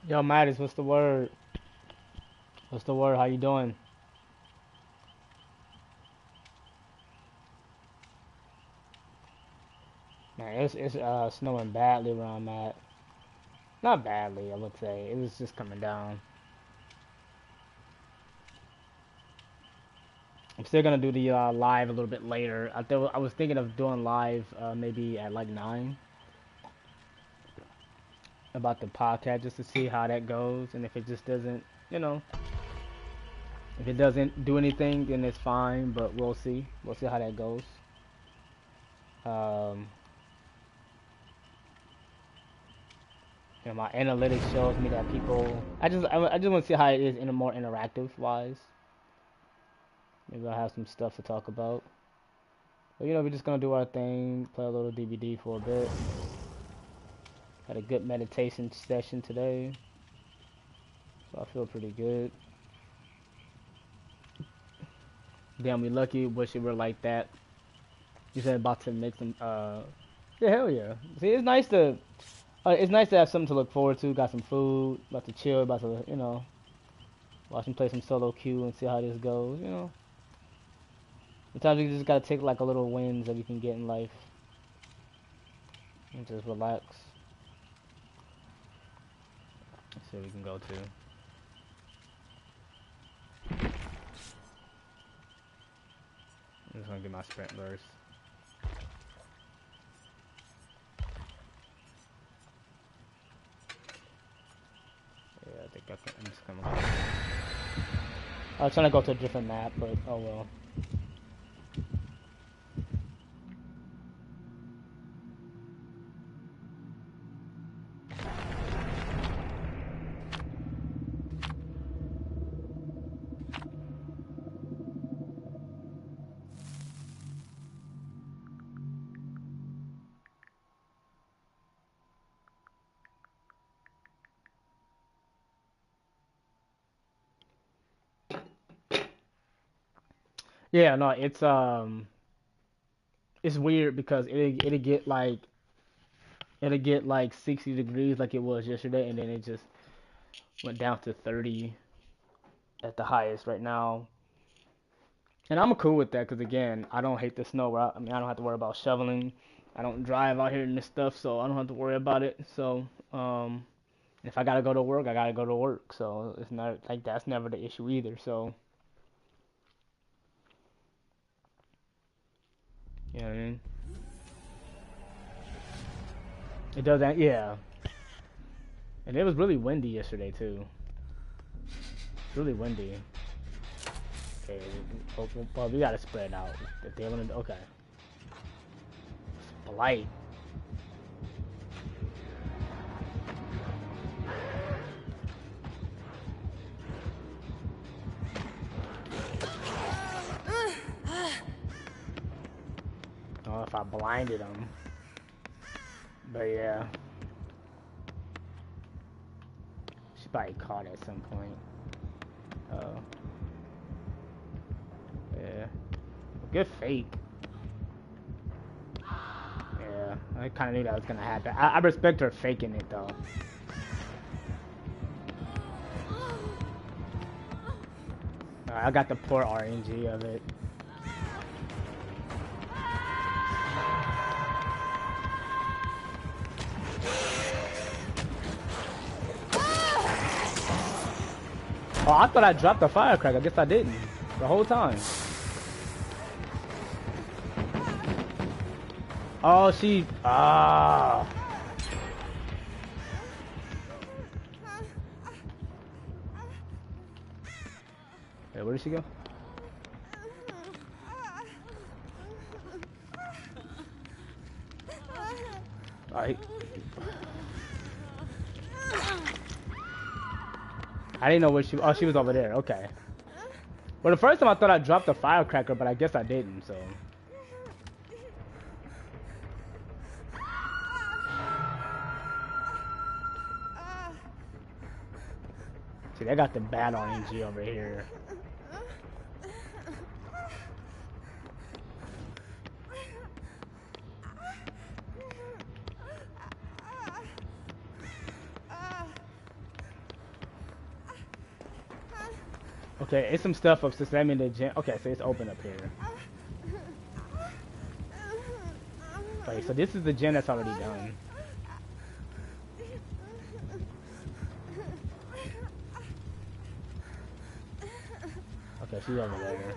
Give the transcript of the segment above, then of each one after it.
Yo, Mattis, what's the word? What's the word? How you doing? Man, it's snowing badly where I'm at. Not badly, I would say. It was just coming down. I'm still gonna do the live a little bit later. I was thinking of doing live maybe at like 9 about the podcast just to see how that goes, and if it just doesn't, you know, if it doesn't do anything, then it's fine. But we'll see. We'll see how that goes. Um, my analytics shows me that people. I just want to see how it is in a more interactive wise. Maybe I'll have some stuff to talk about. But we're just gonna do our thing, play a little DVD for a bit. Had a good meditation session today, so I feel pretty good. Damn, we lucky. Wish it were like that. You said about to make some. Yeah, hell yeah. See, it's nice to have something to look forward to. Got some food. About to chill. About to watch him play some solo queue and see how this goes. Sometimes you just gotta take like a little wins that you can get in life and just relax. Let's see what we can go to. I'm just gonna get my sprint burst. Yeah, I think I'm just gonna go. I was trying to go to a different map, but oh well. Yeah, no, it's weird because it'll get like 60 degrees like it was yesterday, and then it just went down to 30 at the highest right now. And I'm cool with that because again, I don't hate the snow. I mean, I don't have to worry about shoveling. I don't drive out here and this stuff, so I don't have to worry about it. So, if I gotta go to work, I gotta go to work. So it's not like that's never the issue either. So, you know what I mean? It doesn't, yeah. And it was really windy yesterday too. Really windy. Okay, well, we gotta spread out. If they wanna, okay. Blight. I don't know if I blinded them, but yeah, she probably caught at some point. Oh, yeah. Good fake. Yeah, I kind of knew that was gonna happen. I respect her faking it though. I got the poor RNG of it. Oh, I thought I dropped the firecracker. I guess I didn't. The whole time. Oh, she. Ah. Hey, where did she go? Alright. I didn't know where she. Oh, she was over there. Okay. Well, the first time I thought I dropped the firecracker, but I guess I didn't. So. See, they got the bad RNG over here. Okay, it's some stuff up. So that means the gen. Okay, so it's open up here. Wait, so this is the gen that's already done. Okay, she's over there.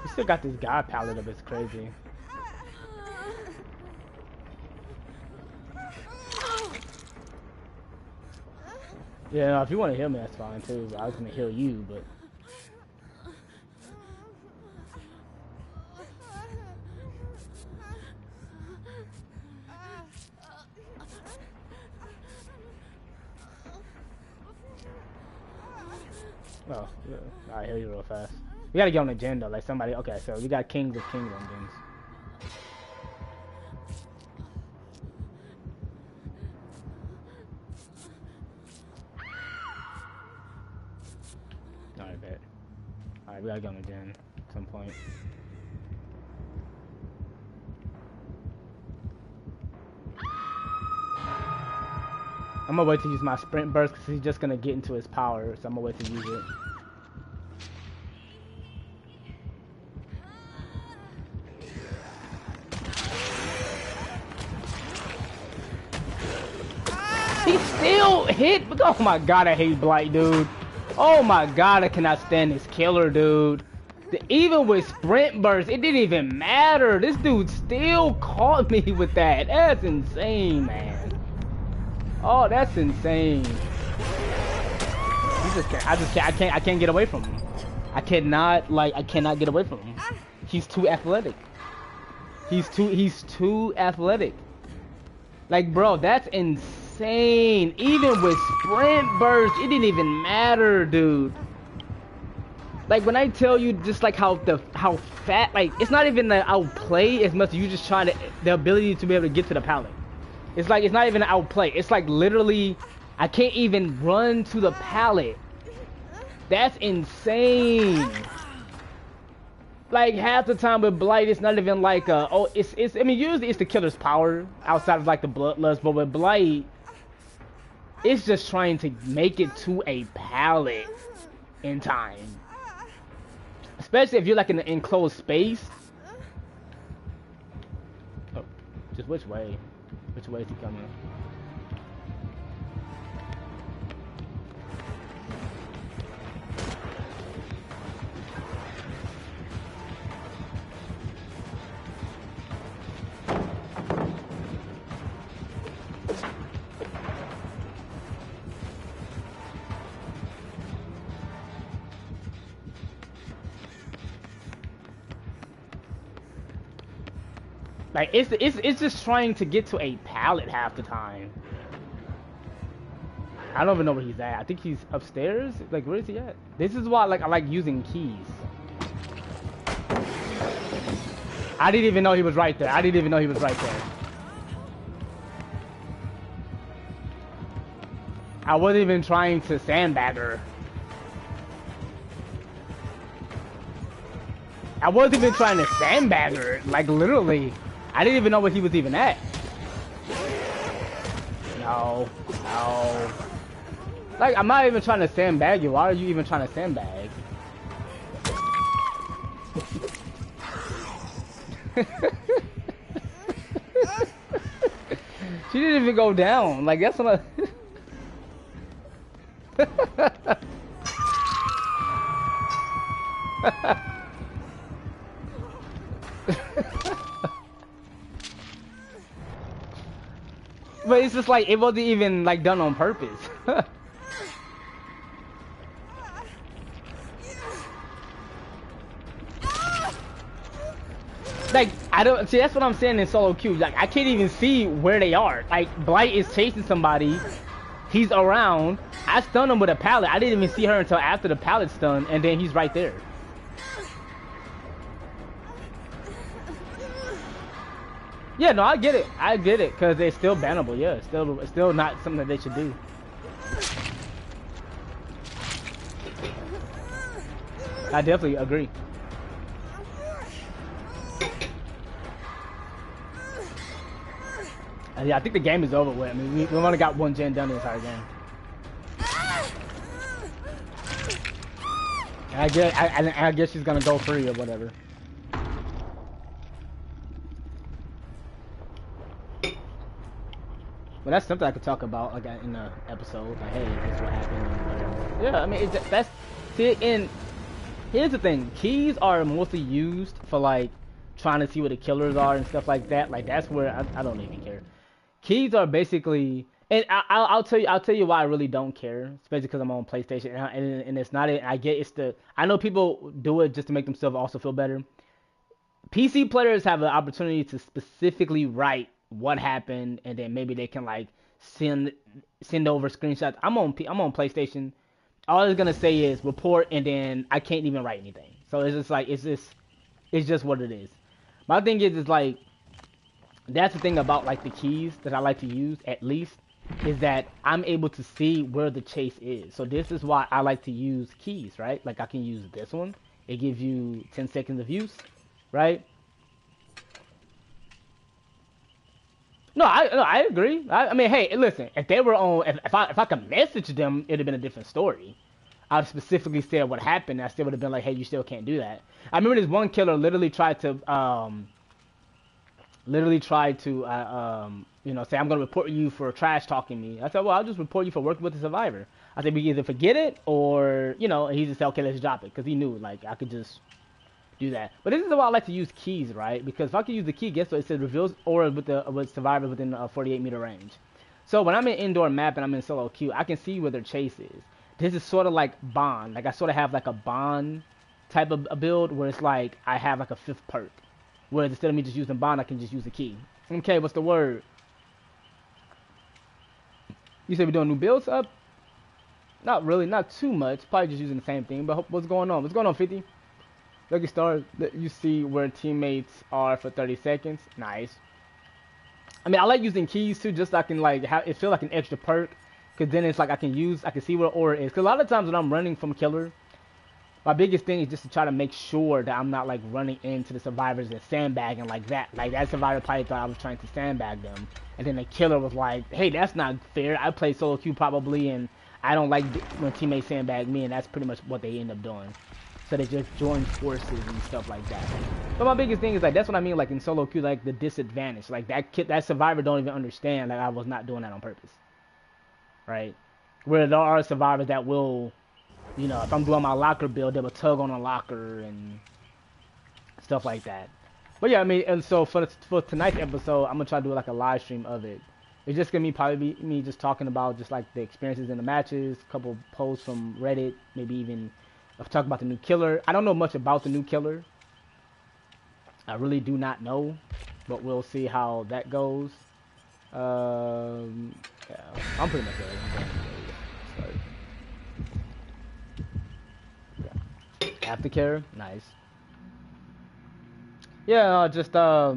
You still got this guy palette up. It's crazy. Yeah, no, if you want to heal me, that's fine too. But I was gonna heal you, but. Oh, yeah. Alright, heal you real fast. We gotta get on the agenda, like somebody. Okay, so we got Kings of Kingdoms. Alright, bet. Alright, we gotta get on the agenda at some point. I'm gonna wait to use my sprint burst because he's just gonna get into his power, so I'm gonna wait to use it. He still hit. Oh my god, I hate Blight, dude. Oh my god, I cannot stand this killer, dude. Even with sprint burst, it didn't even matter. This dude still caught me with that. That's insane, man. Oh, that's insane. He just can't. I can't get away from him. I cannot get away from him. He's too athletic. He's too athletic. Like, bro, that's insane. Even with sprint burst, it didn't even matter, dude. Like, when I tell you just like how fat, like, it's not even the outplay as much as you just trying to, the ability to be able to get to the pallet. It's like, it's not even an outplay. It's like literally, I can't even run to the pallet. That's insane. Like, half the time with Blight, it's not even like I mean, usually it's the killer's power outside of like the bloodlust, but with Blight, it's just trying to make it to a pallet in time. Especially if you're like in an enclosed space. Oh, just which way? Which way is he coming? Like, it's just trying to get to a pallet half the time. I don't even know where he's at. I think he's upstairs. Like, where is he at? This is why, like, I like using keys. I didn't even know he was right there. I didn't even know he was right there. I wasn't even trying to sandbag her. I wasn't even trying to sandbag her. Like, literally. I didn't even know where he was even at. No. No. Like, I'm not even trying to sandbag you. Why are you even trying to sandbag? She didn't even go down. Like, that's what But it's just like, it wasn't even like done on purpose. Like, I don't see, that's what I'm saying in solo queue. Like, I can't even see where they are. Like, Blight is chasing somebody, he's around, I stunned him with a pallet. I didn't even see her until after the pallet stun, and then he's right there. Yeah, no, I get it. I get it because it's still bannable. Yeah, it's still not something that they should do. I definitely agree. Yeah, I think the game is over with. I mean, we only got one gen done the entire game. And I guess she's gonna go free or whatever. But that's something I could talk about, like in the episode. Like, hey, this is what happened and whatever. Yeah, I mean, that's see. And here's the thing: keys are mostly used for like trying to see where the killers are and stuff like that. Like that's where I don't even care. Keys are basically, and I'll tell you why I really don't care, especially because I'm on PlayStation and it's not it. I get it's the I know people do it just to make themselves also feel better. PC players have an opportunity to specifically write what happened, and then maybe they can like send send over screenshots. I'm on PlayStation. All it's gonna say is report, and then I can't even write anything. So it's just like it's just what it is. My thing is like that's the thing about like the keys that I like to use at least is that I'm able to see where the chase is. So this is why I like to use keys, right? Like I can use this one. It gives you 10 seconds of use, right? No, I agree. I mean, hey, listen, if they were on, if I could message them, it'd have been a different story. I'd specifically said what happened. I still would have been like, hey, you still can't do that. I remember this one killer literally tried to, say I'm gonna report you for trash talking me. I said, well, I'll just report you for working with the survivor. I said we can either forget it or, he just said, okay, let's drop it, because he knew like I could just do that. But this is why I like to use keys, right? Because if I can use the key, guess what? It says reveals aura with survivor within a 48-meter range. So when I'm in indoor map and I'm in solo queue, I can see where their chase is. This is sort of like Bond. Like I sort of have like a Bond type of a build where it's like I have like a fifth perk. Whereas instead of me just using Bond, I can just use the key. Okay, what's the word? You said we're doing new builds up? Not really, not too much. Probably just using the same thing. But what's going on? What's going on, 50? Lucky Star, you see where teammates are for 30 seconds. Nice. I mean, I like using keys too, just so I can like have it feel like an extra perk. Cause then it's like I can see where aura is. Cause a lot of times when I'm running from killer, my biggest thing is just to try to make sure that I'm not like running into the survivors and sandbagging like that. Like that survivor probably thought I was trying to sandbag them, and then the killer was like, "Hey, that's not fair. I play solo queue probably, and I don't like when teammates sandbag me," and that's pretty much what they end up doing. So they just join forces and stuff like that. But my biggest thing is like that's what I mean, like in solo queue, like the disadvantage, like that survivor don't even understand like I was not doing that on purpose, right? Where there are survivors that will, if I'm doing my locker build, they will tug on a locker and stuff like that. But yeah, I mean, and so for tonight's episode, I'm gonna try to do like a live stream of it. It's just gonna probably be me just talking about just like the experiences in the matches, a couple posts from Reddit, maybe even talk about the new killer. I don't know much about the new killer. I really do not know, but we'll see how that goes. Yeah, I'm pretty much ready. Aftercare, nice. Yeah, just yeah,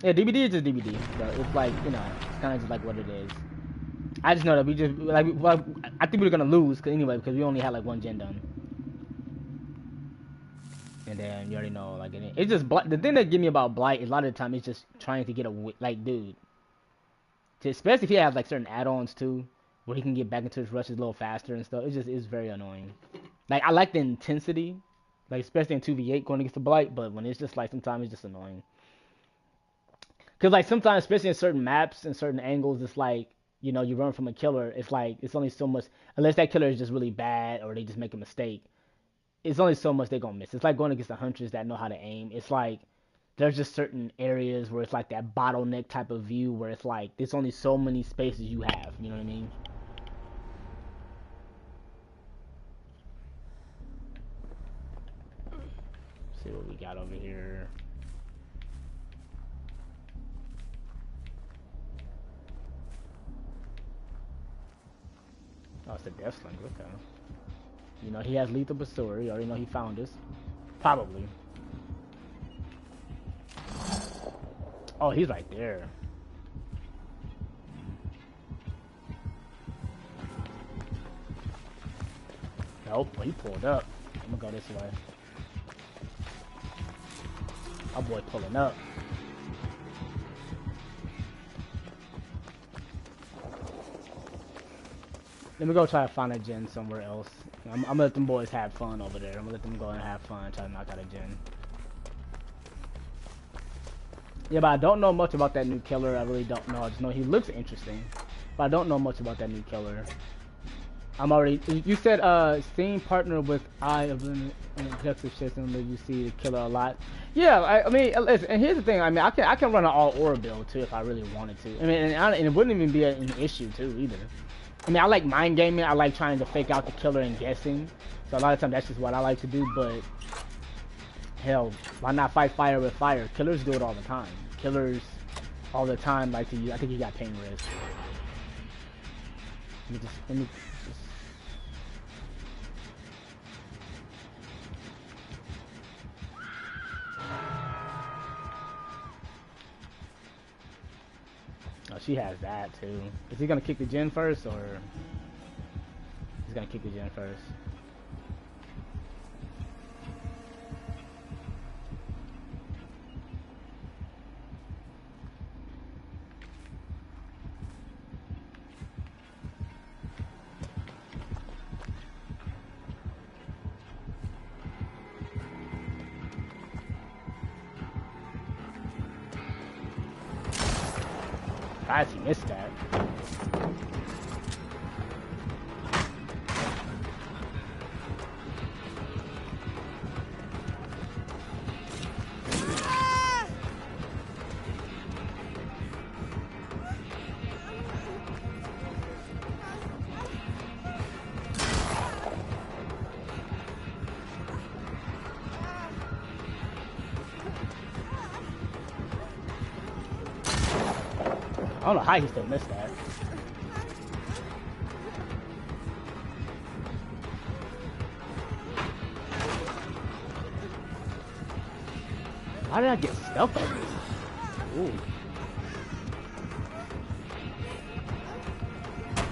DBD is just DBD. So it's like it's kind of just like what it is. I just know that we just like well, I think we were gonna lose anyway because we only had like one gen done. And then you already know, like, it's just the thing that get me about Blight is a lot of the time it's just trying to get a like, dude. Especially if he has like certain add-ons too, where he can get back into his rushes a little faster and stuff. It's very annoying. Like I like the intensity, like especially in 2v8 going against the Blight, but when it's just like sometimes it's just annoying. Cause like sometimes, especially in certain maps and certain angles, it's like you run from a killer. It's like it's only so much unless that killer is just really bad or they just make a mistake. It's only so much they're gonna miss. It's like going against the hunters that know how to aim. It's like there's just certain areas where it's like that bottleneck type of view where it's like there's only so many spaces you have. You know what I mean? Let's see what we got over here. Oh, it's a Death Sling. Okay. He has lethal pursuer. You already know he found us. Probably. Oh, he's right there. Nope, he pulled up. I'm gonna go this way. My boy pulling up. Let me go try to find a gen somewhere else. I'm gonna let them boys have fun over there. I'm gonna let them go and have fun, try to knock out a gen. Yeah, but I don't know much about that new killer. I really don't know. I just know he looks interesting. But I don't know much about that new killer. I'm already. You said Steam partner with Eye of the Objective System that you see the killer a lot. Yeah, I mean, listen, and here's the thing. I mean, I can run an all aura build too if I really wanted to. I mean, and it wouldn't even be an issue too either. I mean, I like mind gaming. I like trying to fake out the killer and guessing. So a lot of times that's just what I like to do. But hell, why not fight fire with fire? Killers do it all the time. Killers all the time like to use. I think he got pain risk. Let me just Oh, she has that too. Is he gonna kick the gen first, or he's gonna kick the gen first? I actually missed that. I don't know how he still missed that. Why did I get stuck on this? Ooh.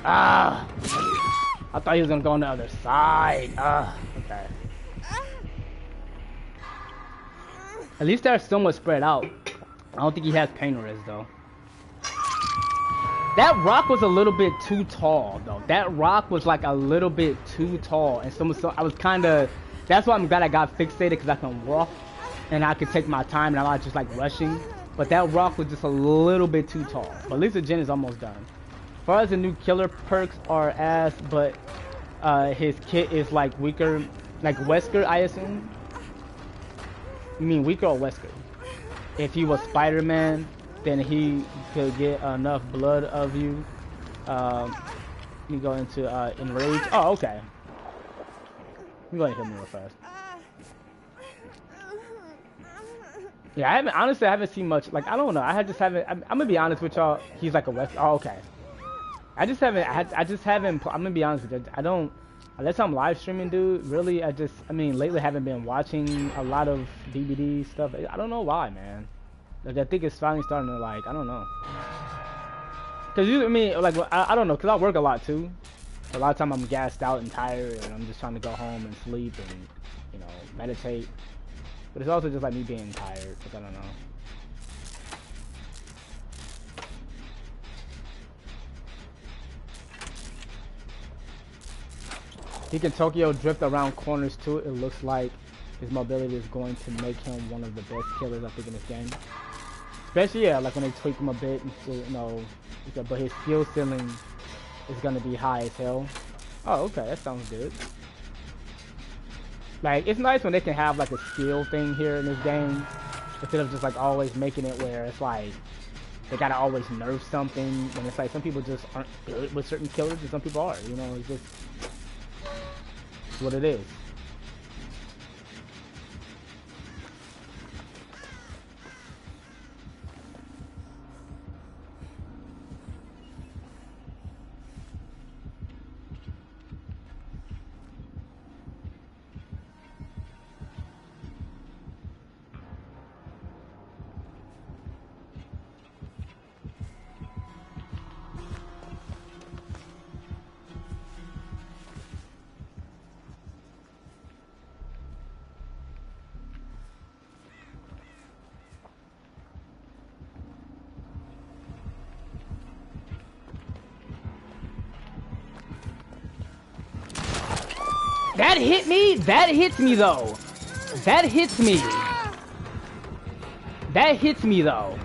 Ah! I thought he was gonna go on the other side. Ah, okay. At least they're somewhat spread out. I don't think he has pain res though. That rock was a little bit too tall, though. That rock was like a little bit too tall, and so I was kind of. That's why I'm glad I got fixated, because I can walk, and I could take my time, and I'm not just like rushing. But that rock was just a little bit too tall. But at least the gen is almost done. As far as the new killer perks are ass, but his kit is like weaker, like Wesker, I assume. You mean weaker or Wesker? If he was Spider-Man, then he could get enough blood of you. You go into enrage. Oh, okay. Let me go ahead and hit me real fast. Yeah, I haven't seen much. Like, I don't know. Just haven't. I'm gonna be honest with y'all. He's like a West. Oh, okay. I just haven't. I'm gonna be honest with you. I don't. Unless I'm live streaming, dude. Really, I mean, lately I haven't been watching a lot of DVD stuff. I don't know why, man. Like, I think it's finally starting to, like, I don't know. Cause I mean, like, I don't know, cause I work a lot too. A lot of time I'm gassed out and tired, and I'm just trying to go home and sleep and, you know, meditate. But it's also just like me being tired, cause I don't know. He can Tokyo drift around corners too. It looks like his mobility is going to make him one of the best killers, I think, in this game. Especially, yeah, like when they tweak him a bit, and so, you know, but his skill ceiling is gonna be high as hell. Oh, okay, that sounds good. Like, it's nice when they can have like a skill thing here in this game, instead of just like always making it where it's like they gotta always nerf something, and it's like some people just aren't good with certain killers, and some people are. You know, it's just what it is. That hit me. That hits me though. That hits me. That hits me though.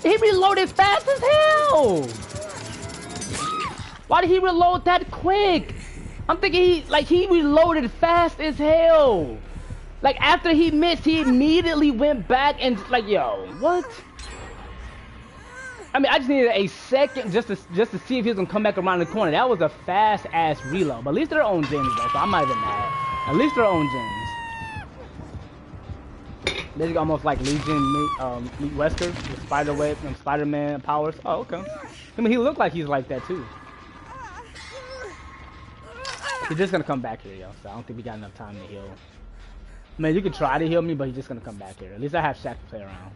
He reloaded fast as hell! Why did he reload that quick? I'm thinking he reloaded fast as hell. Like after he missed, he immediately went back and like, yo, what? I mean, I just needed a second just to see if he was gonna come back around the corner. That was a fast ass reload. But at least they're own gens though, so I'm not even mad. At least they're own gens. Basically almost like Legion meet Wesker with Spiderweb and Spider-Man powers. Oh, okay. I mean, he looked like he's like that too. He's just gonna come back here, yo. So I don't think we got enough time to heal. I mean, you can try to heal me, but he's just gonna come back here. At least I have Shaq to play around.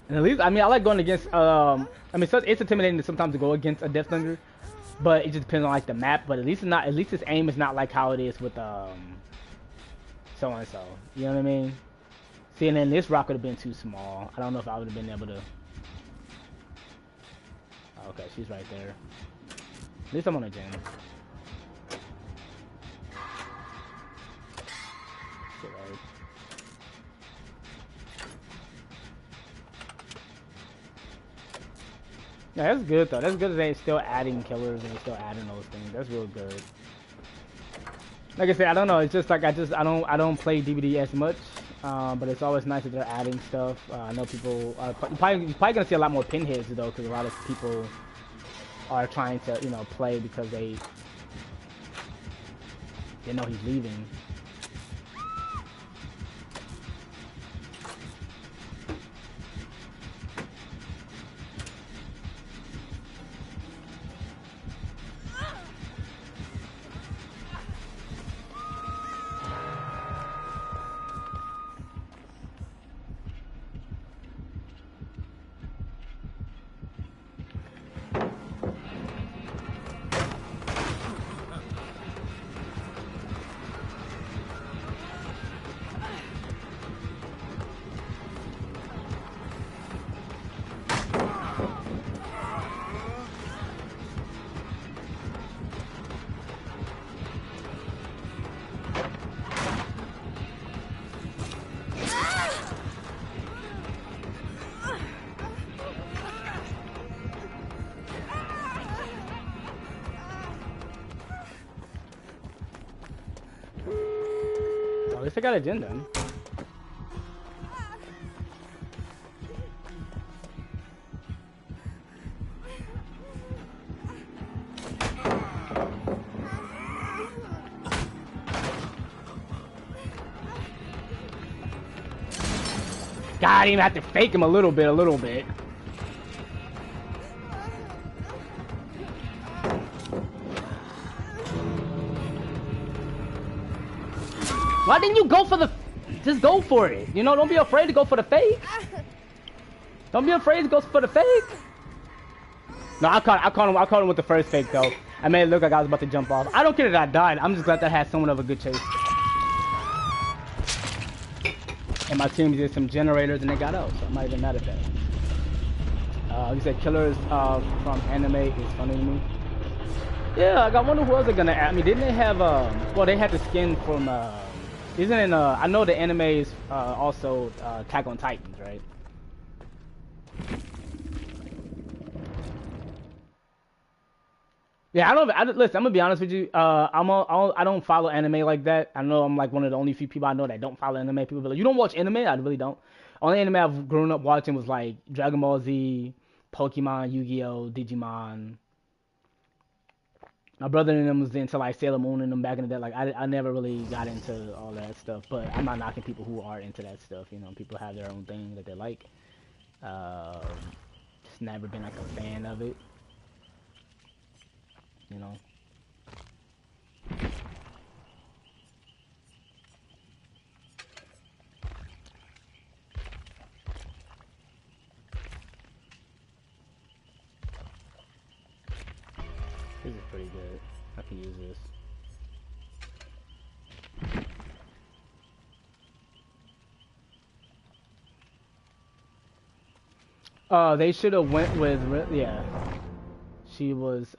And at least, I mean, I like going against. I mean, so it's intimidating sometimes to go against a Deathlinger. But it just depends on like the map. But at least it's not. At least his aim is not like how it is with so and so. You know what I mean? See, and then this rock would have been too small. I don't know if I would have been able to. Okay, she's right there. At least I'm on a gen. Shit, right. Yeah, that's good though. That's good that they're still adding killers and they're still adding those things. That's real good. Like I said, I don't know. It's just like I don't play DBD as much, but it's always nice that they're adding stuff. I know people are you're probably gonna see a lot more pinheads though, because a lot of people are trying to play because they know he's leaving. At least I got a gen done. God, I didn't even have to fake him a little bit. Why didn't you go for the... Just go for it. You know, don't be afraid to go for the fake. Don't be afraid to go for the fake. No, I caught him with the first fake, though. I made it look like I was about to jump off. I don't care that I died. I'm just glad that I had somewhat of a good chase. And my team did some generators and they got out, so I'm not even mad at that. You said killers from anime is funny to me. Yeah, I wonder who else they're gonna add. I mean, didn't they have, well, they had the skin from, isn't it, I know the anime is also Attack on Titans, right? Yeah, listen, I'm gonna be honest with you. I don't follow anime like that. I know I'm like one of the only few people I know that don't follow anime. People be like, you don't watch anime? I really don't. Only anime I've grown up watching was like Dragon Ball Z, Pokemon, Yu-Gi-Oh, Digimon. My brother and them was into like Sailor Moon and them back in the day. Like I never really got into all that stuff. But I'm not knocking people who are into that stuff. You know, people have their own thing that they like. Just never been like a fan of it. you know. This is pretty good. I can use this. They should have went with yeah. She was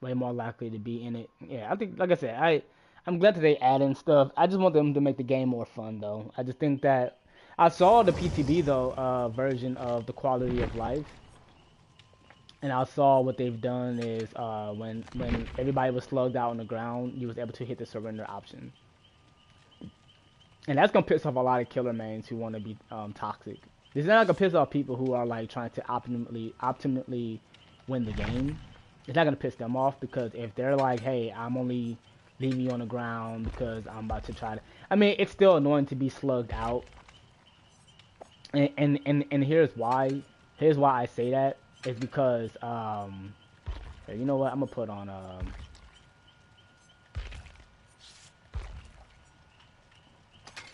way more likely to be in it. Yeah, I think like I said, I'm glad that they add in stuff. I just want them to make the game more fun though. I just think that I saw the PTB though version of the quality of life, and I saw what they've done is when everybody was slugged out on the ground, you was able to hit the surrender option, and that's gonna piss off a lot of killer mains who want to be toxic. It's not gonna piss off people who are like trying to optimally win the game. It's not gonna piss them off because if they're like, hey, I'm only leaving you on the ground because I'm about to try to. I mean, it's still annoying to be slugged out, and here's why. Here's why I say that is because you know what? I'm gonna put on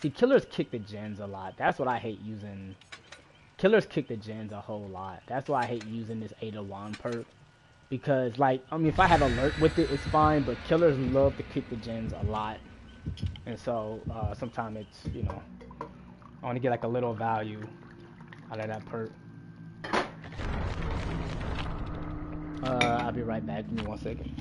See, killers kick the gens a lot. That's what I hate using. Killers kick the gens a whole lot. That's why I hate using this Ada Wand perk. Because, like, I mean, if I have alert with it, it's fine. But killers love to kick the gens a lot. And so, sometimes it's, you know, I want to get, like, a little value out of that perk. I'll be right back. Give me 1 second.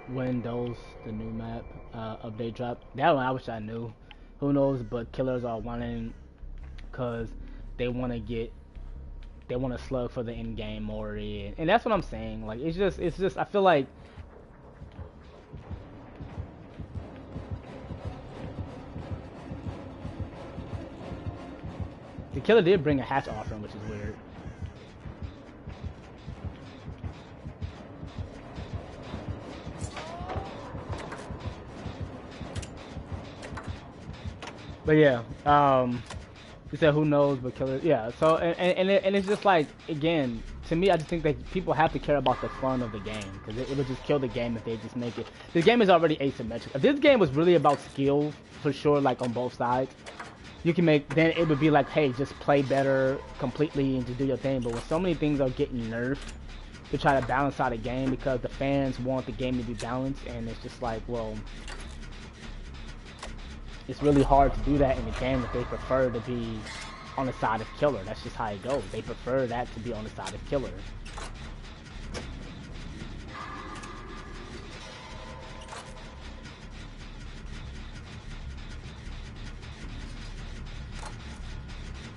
Windows, the new map update drop. That one I wish I knew. Who knows? But killers are wanting because they want to slug for the end game more, and that's what I'm saying. Like it's just I feel like the killer did bring a hatch offering, which is weird. But yeah, you said who knows, but killer, yeah. So and it's just like again, to me, I just think that people have to care about the fun of the game because it would just kill the game if they just make it. This game is already asymmetric. If this game was really about skill, for sure, like on both sides, you can make. Then it would be like, hey, just play better completely and just do your thing. But when so many things are getting nerfed to try to balance out a game because the fans want the game to be balanced, and it's just like, well. It's really hard to do that in a game if they prefer to be on the side of killer. That's just how it goes. They prefer that to be on the side of killer.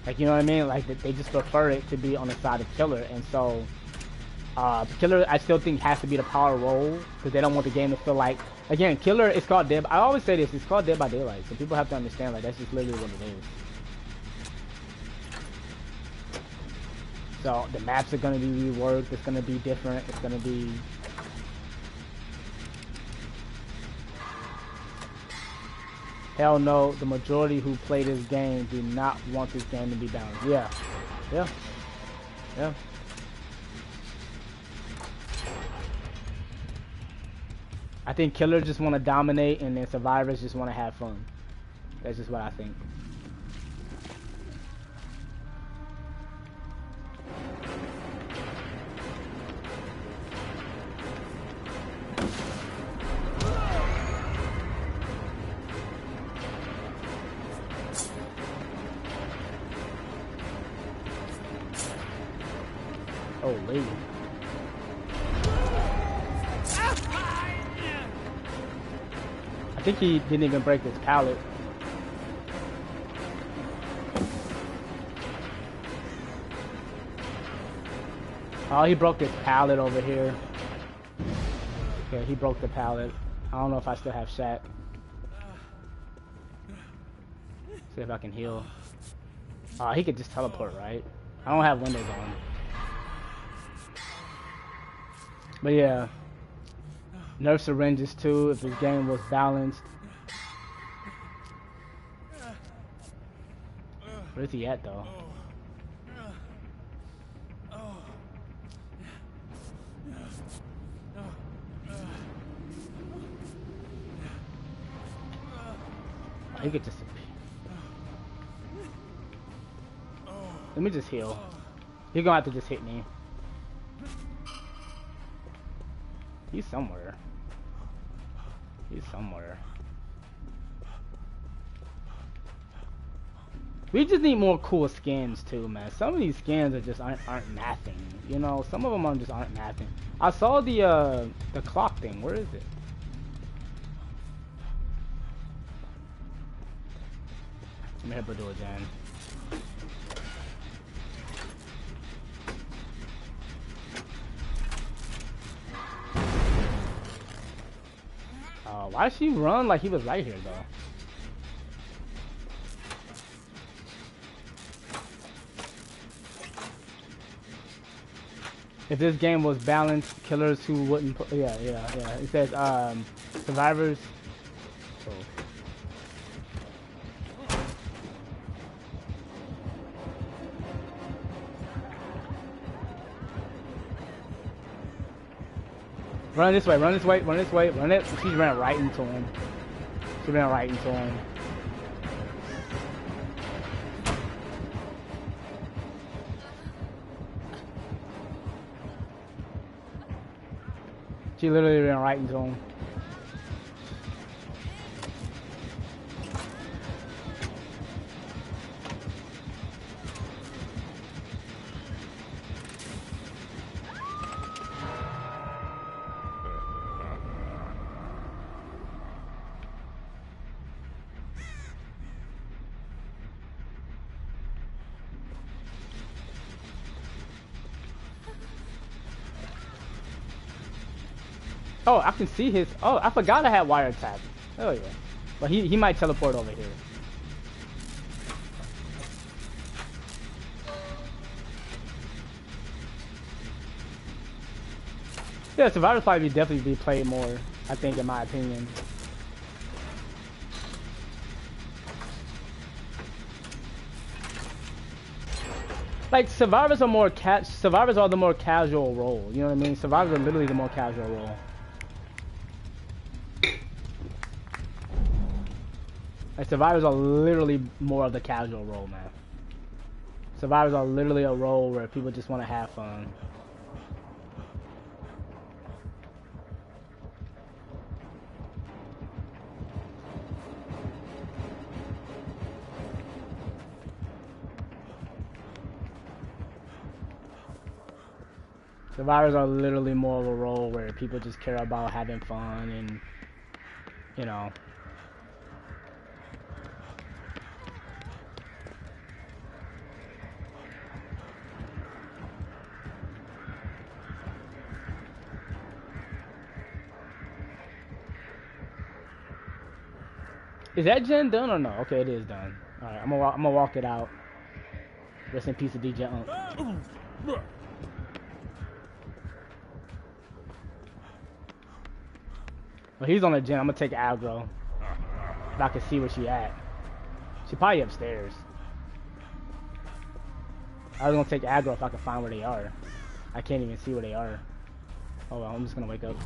Like, you know what I mean? Like, they just prefer it to be on the side of killer. And so, killer, I still think, has to be the power role because they don't want the game to feel like. Again, killer is called Dead. I always say this. It's called Dead by Daylight. So people have to understand, like, that's just literally what it is. So the maps are going to be reworked. It's going to be different. It's going to be... Hell no, the majority who play this game do not want this game to be balanced. Yeah. Yeah. Yeah. I think killers just want to dominate and then survivors just want to have fun. That's just what I think. Oh, lady. I think he didn't even break his pallet. Oh, he broke this pallet over here. Okay, he broke the pallet. I don't know if I still have Shaq. See if I can heal. Oh, he could just teleport, right? I don't have windows on. But yeah. Nerf syringes too, if this game was balanced. Where's he at though? He could just... Let me just heal. You're gonna have to just hit me. He's somewhere. He's somewhere. We just need more cool skins too, man. Some of these skins are just aren't mathing. You know, some of them just aren't mathing. I saw the clock thing. Where is it? Let me help her do it, Jan. Why did she run like he was right here, though? If this game was balanced, killers who wouldn't... Yeah. It says, survivors... Oh. Run this way, run this way, run this way, run it. She ran right into him. She ran right into him. She literally ran right into him. Oh, I can see his... Oh, I forgot I had wiretap. Oh, yeah. But he might teleport over here. Yeah, Survivors probably definitely be played more, I think, in my opinion. Like, Survivors are the more casual role. You know what I mean? Survivors are literally the more casual role. Like, Survivors are literally more of the casual role, man. Survivors are literally a role where people just want to have fun. Survivors are literally more of a role where people just care about having fun and, you know. Is that gen done or no? Okay, it is done. Alright, I'm gonna walk it out. Rest in peace of DJ Unk. Well, he's on the gen. I'm gonna take aggro. If I can see where she at. She probably upstairs. I was gonna take aggro if I can find where they are. I can't even see where they are. Oh well, I'm just gonna wake up.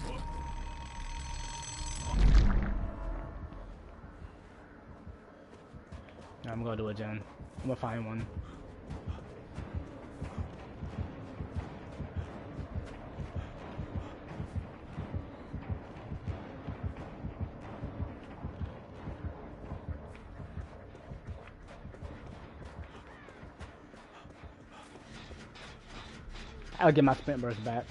I'm gonna do a gen. I'm gonna find one. I'll get my sprint burst back.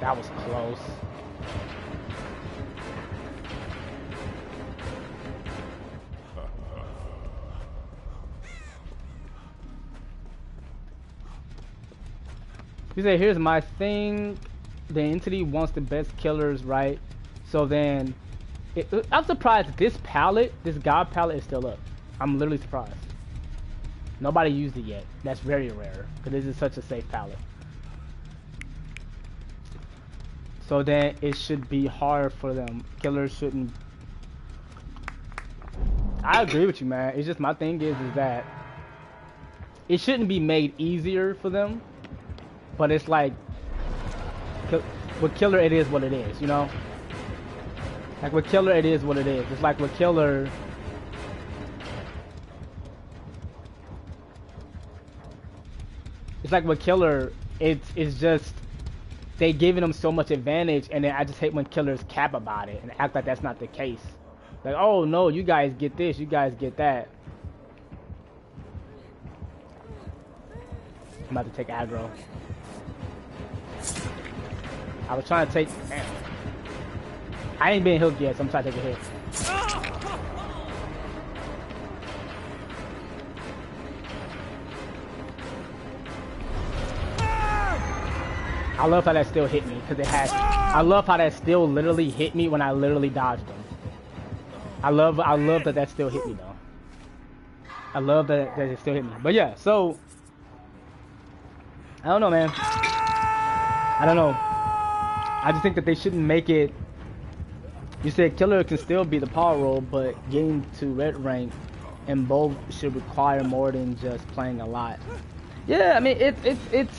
That was close. You say, here's my thing. The entity wants the best killers, right? So then, I'm surprised this palette, this god palette is still up. I'm literally surprised. Nobody used it yet. That's very rare, because this is such a safe palette. So then, it should be hard for them. Killers shouldn't... I agree with you, man. It's just, my thing is that it shouldn't be made easier for them. But it's like, with Killer, it is what it is, you know? Like, with Killer, it is what it is. It's like with Killer... It's like with Killer, it's just... They giving them so much advantage, and then I just hate when Killers cap about it and act like that's not the case. Like, oh no, you guys get this, you guys get that. I'm about to take aggro. I was trying to take... Damn. I ain't been hooked yet, so I'm trying to take a hit. I love how that still hit me, because it has... I love how that still literally hit me when I literally dodged them. I love that still hit me, though. I love that it still hit me. But yeah, so... I don't know, man. I don't know. I just think that they shouldn't make it... You said Killer can still be the power role, but getting to red rank and both should require more than just playing a lot. Yeah, I mean, it's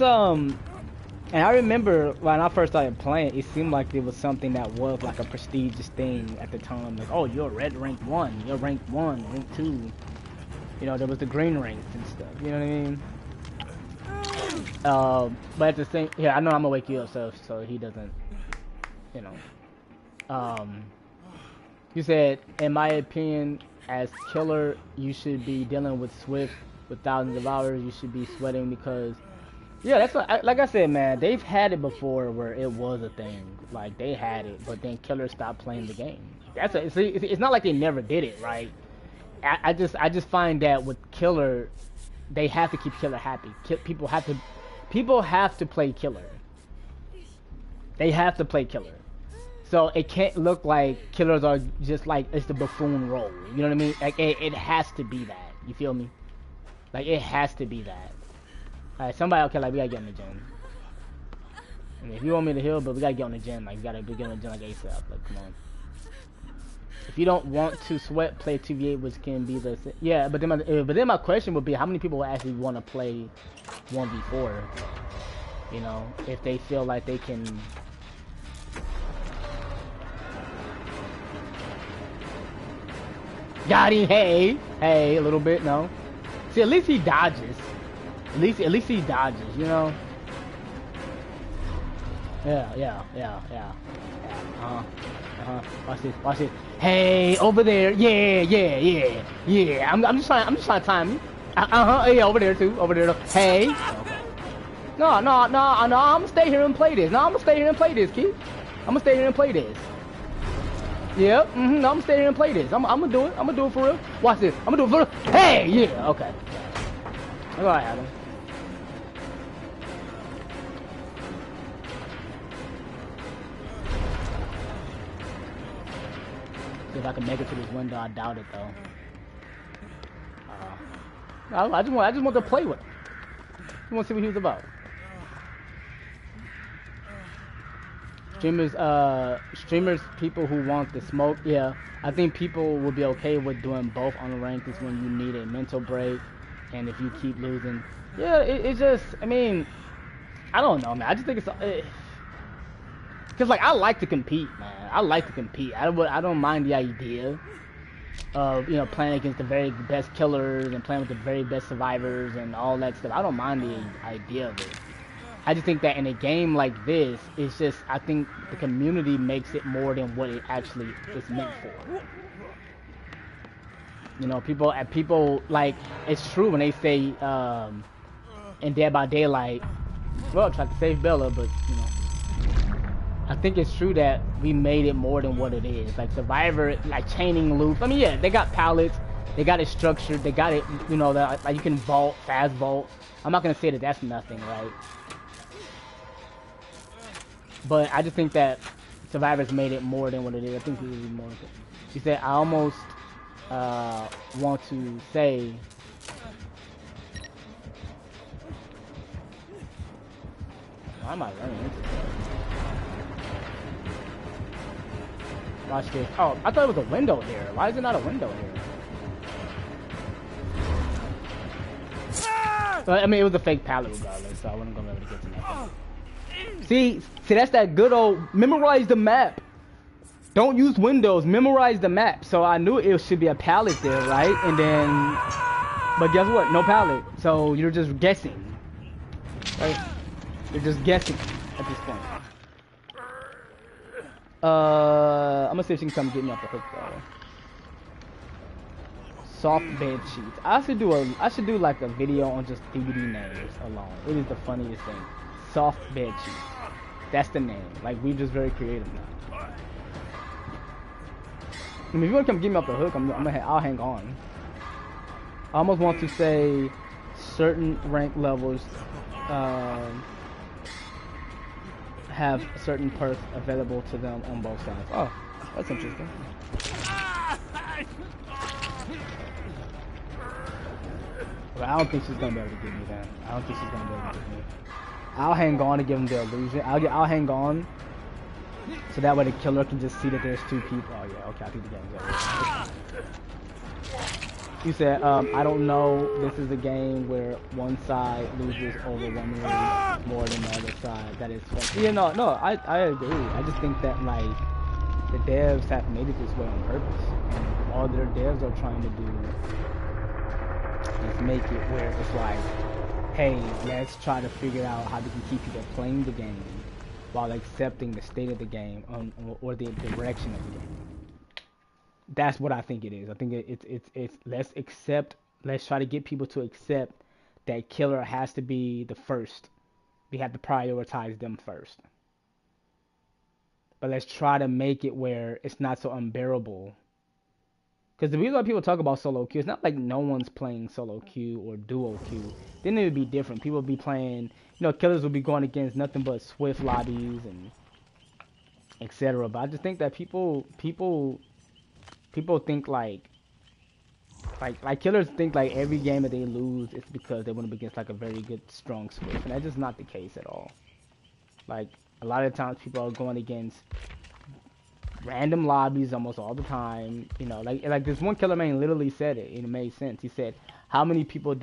and I remember when I first started playing, it seemed like it was something that was like a prestigious thing at the time. Like, oh, you're red rank 1, you're rank 1, rank 2. You know, there was the green ranks and stuff, you know what I mean? But at the same, yeah, I know I'm gonna wake you up, so he doesn't, you know. You said, in my opinion, as Killer, you should be dealing with Swift with thousands of hours. You should be sweating because, yeah, that's what, like I said, man. They've had it before where it was a thing, like they had it, but then Killer stopped playing the game. It's not like they never did it, right? I just find that with Killer, they have to keep Killer happy. People have to play Killer. They have to play Killer. So it can't look like Killers are just like it's the buffoon role. You know what I mean? Like it has to be that. You feel me? Like it has to be that. Alright, somebody okay, like we gotta get in the gym. I mean, if you want me to heal, but we gotta get on the gym. Like we gotta get on the gym like ASAP. Like come on. If you don't want to sweat, play 2v8, which can be the yeah. But then my question would be, how many people actually want to play 1v4? You know, if they feel like they can. Got him, hey, a little bit, no. See, at least he dodges. At least he dodges, you know. Yeah. Watch this. Hey, over there, yeah. I'm just trying to time you. Yeah, over there too, Hey. Okay. No. I'm gonna stay here and play this. Keith. I'm gonna stay here and play this. Yep, I'm gonna stay here and play this. I'm gonna do it. I'm gonna do it for real. Watch this. I'm gonna do it for real. Hey, yeah, okay. All right, Adam. See if I can make it to this window. I doubt it though. I just want to play with him. I want to see what he was about. Streamers, people who want the smoke, yeah. I think people will be okay with doing both on the ranked is when you need a mental break, and if you keep losing, yeah, it's just, I mean, I don't know, man. I just think because like I like to compete, man. I don't mind the idea of playing against the very best killers and playing with the very best survivors and all that stuff. I don't mind the idea of it. I just think that in a game like this, it's just, I think the community makes it more than what it actually is meant for. You know, people like, it's true when they say, in Dead by Daylight, well, try to save Bella, but, I think it's true that we made it more than what it is. Like Survivor, like chaining loops. I mean, yeah, they got pallets, they got it structured, they got it, you know, that like you can vault, fast vault. I'm not gonna say that that's nothing, right? But I just think that Survivor's made it more than what it is. I think it would be more. You said I almost want to say. Why am I running into that? Watch this. Oh, I thought it was a window here. Why is it not a window here? I mean, it was a fake pallet regardless, so I wasn't gonna be able to get to nothing. See, that's that good old memorize the map. Don't use windows. Memorize the map. So I knew it should be a pallet there, right? And then, but guess what? No pallet. So you're just guessing, right? You're just guessing at this point. I'm gonna see if she can come get me off the hook though. Soft bed sheets. I should do like a video on just DVD names alone. It is the funniest thing. Soft bed sheets. That's the name. Like we're just very creative now. I mean, if you want to come get me off the hook, I'll hang on. I almost want to say certain rank levels have certain perks available to them on both sides. Oh, that's interesting. But I don't think she's gonna be able to give me that. I don't think she's gonna be able to give me. I'll hang on to give them the illusion. I'll hang on, so that way the killer can just see that there's two people. Oh yeah, okay, I think the game's over. You said, I don't know. This is a game where one side loses overwhelmingly more than the other side. That is fun. Yeah, no, I agree. I just think that like the devs have made it this way on purpose. And all their devs are trying to do is make it where it's like, hey, let's try to figure out how we can keep people playing the game while accepting the state of the game or the direction of the game. That's what I think it is. I think it's let's try to get people to accept that killer has to be the first. We have to prioritize them first. But let's try to make it where it's not so unbearable. Because the reason why people talk about solo queue, it's not like no one's playing solo queue or duo queue. Then it would be different. People would be playing, you know, killers would be going against nothing but Swift lobbies and etc. But I just think that people think like killers think like every game that they lose is because they went up against like a very good, strong Swift. And that's just not the case at all. Like, a lot of times people are going against random lobbies almost all the time, you know, like this one killer man literally said it, and it made sense. He said, how many friends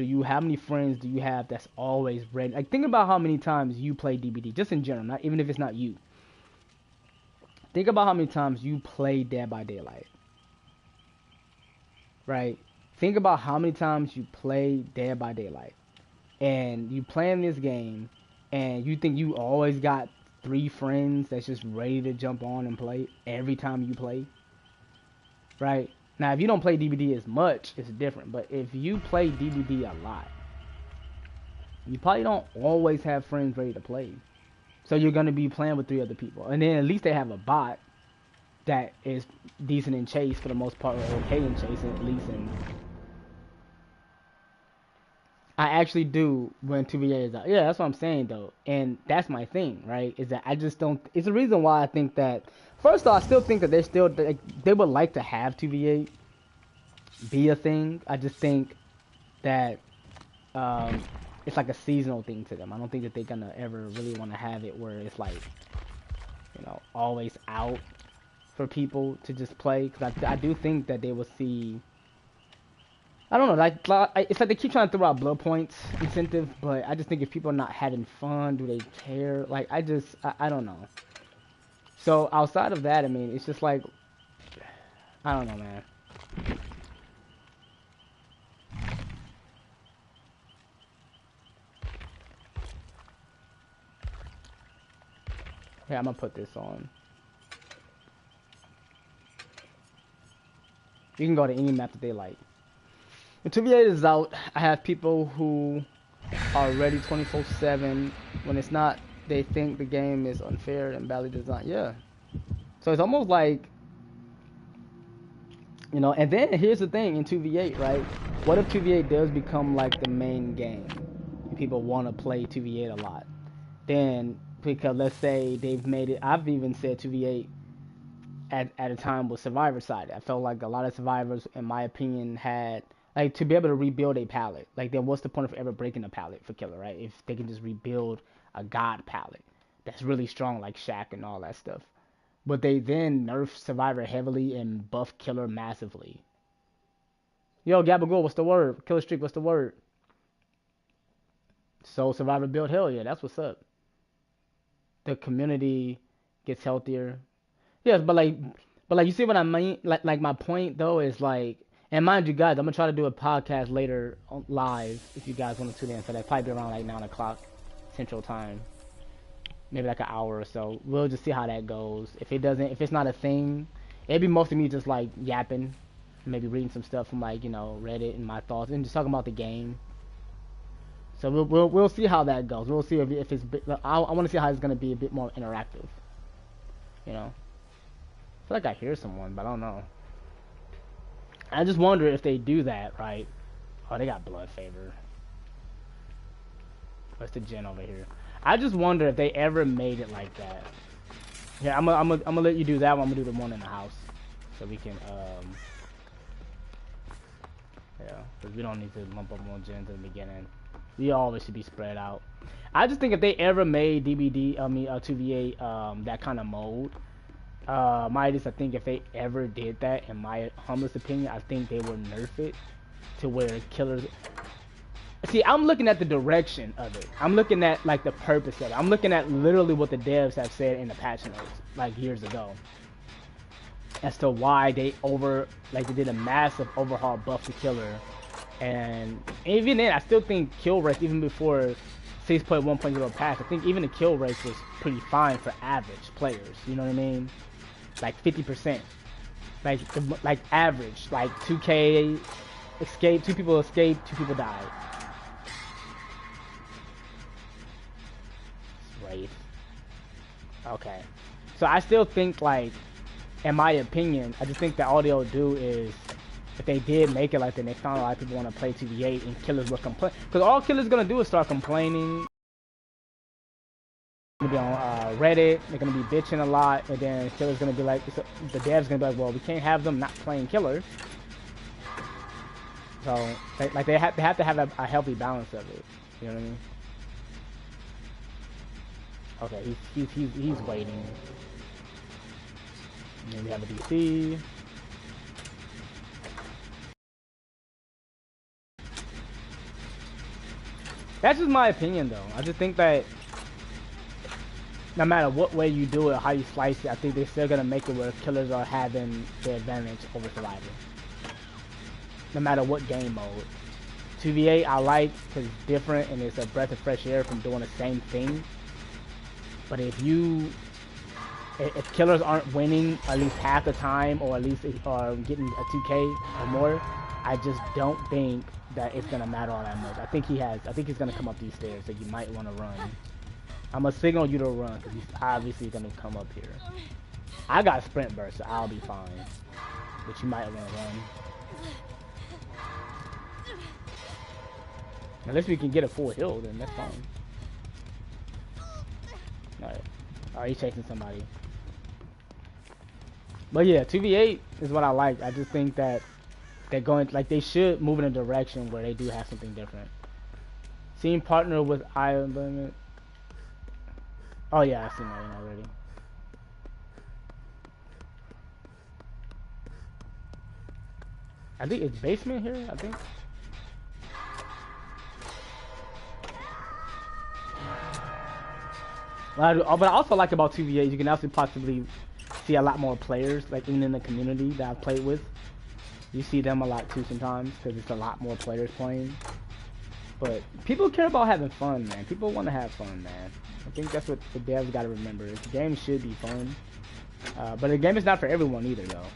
do you have that's always ready? Like, think about how many times you play DBD, just in general, not even if it's not you. Think about how many times you play Dead by Daylight, right? Think about how many times you play Dead by Daylight, and you playing this game, and you think you always got 3 friends that's just ready to jump on and play every time you play, right? Now, if you don't play DBD as much, it's different. But if you play DBD a lot, you probably don't always have friends ready to play. So you're going to be playing with 3 other people. And then at least they have a bot that is decent in chase for the most part, or okay in chase at least. And I actually do when 2VA is out. Yeah, that's what I'm saying, though. And that's my thing, right? Is that I just don't... It's the reason why I think that... First off, I still think that they would like to have 2VA be a thing. I just think that it's like a seasonal thing to them. I don't think that they're going to ever really want to have it where it's like, you know, always out for people to just play. Because I do think that they will see... I don't know, like it's like they keep trying to throw out blood points incentive, but I just think if people are not having fun, do they care? Like, I don't know. So outside of that, I mean, it's just like, I don't know, man. Yeah, I'm gonna put this on. You can go to any map that they like. When 2VA is out, I have people who are ready 24/7 when it's not they think the game is unfair and badly designed. Yeah. So it's almost like, you know, and then here's the thing in 2v8, right? What if 2v8 does become like the main game? People want to play 2v8 a lot. Then, because let's say they've made it, I've even said 2v8 at a time with Survivor side. I felt like a lot of survivors, in my opinion, had like to be able to rebuild a palette. Like, then what's the point of ever breaking a palette for Killer, right? If they can just rebuild a god palette that's really strong, like Shaq and all that stuff. But they then nerf Survivor heavily and buff Killer massively. Yo, Gabagool, what's the word? Killer Streak, what's the word? So Survivor build, hell yeah, that's what's up. The community gets healthier. Yes, but like you see what I mean? Like my point though is like, and mind you guys, I'm gonna try to do a podcast later live if you guys want to tune in. So that probably be around like 9 o'clock Central Time, maybe like an hour or so. We'll just see how that goes. If it's not a thing, it'd be mostly me just like yapping, maybe reading some stuff from like Reddit and my thoughts and just talking about the game. So we'll see how that goes. We'll see if it's. I want to see how it's gonna be a bit more interactive. You know. I feel like I hear someone, but I don't know. I just wonder if they do that, right? Oh, they got Blood Favor. What's the gen over here? I just wonder if they ever made it like that. Yeah, I'm gonna let you do that one. I'm gonna do the one in the house, so we can yeah, because we don't need to lump up more gens in the beginning. We always should be spread out. I just think if they ever made 2v8 that kind of mode. I think if they ever did that, in my humblest opinion, I think they would nerf it to where Killers. See, I'm looking at the direction of it. I'm looking at like the purpose of it. I'm looking at literally what the devs have said in the patch notes, like years ago, as to why they did a massive overhaul buff to Killer, and even then, I still think kill rates even before 6.1.0 patch. I think even the kill rates was pretty fine for average players. You know what I mean? Like 50%, like average, like 2K escape, 2 people escaped, 2 people died. Right. Okay. So I still think, like, in my opinion, I just think that all they'll do is, if they did make it like that, they found a lot of people want to play 2v8 and Killers will complain, because all Killers gonna do is start complaining. Gonna be on Reddit, they're gonna be bitching a lot, and then Killer's gonna be like, the dev's gonna be like, well, we can't have them not playing Killer. So, they have to have a healthy balance of it. You know what I mean? Okay, he's waiting. And then we have a DC. That's just my opinion, though. I just think that no matter what way you do it, how you slice it, I think they're still gonna make it where Killers are having the advantage over Survivor. No matter what game mode. 2v8 I like because it's different and it's a breath of fresh air from doing the same thing. But if Killers aren't winning at least half the time, or at least getting a 2K or more, I just don't think that it's gonna matter all that much. I think he's gonna come up these stairs, so you might want to run. I'm gonna signal you to run because he's obviously gonna come up here. I got sprint burst, so I'll be fine. But you might want to run. Unless we can get a full heal, then that's fine. Alright. Alright, he's chasing somebody. But yeah, 2v8 is what I like. I just think that they should move in a direction where they do have something different. Team partner with Iron Limit. Oh yeah, I've seen that one already. I think it's basement here, I think. But I also like about 2v8, you can also possibly see a lot more players, like even in the community that I've played with. You see them a lot too sometimes, because it's a lot more players playing. But people care about having fun, man. People want to have fun, man. I think that's what the devs got to remember. The game should be fun. But the game is not for everyone either, though.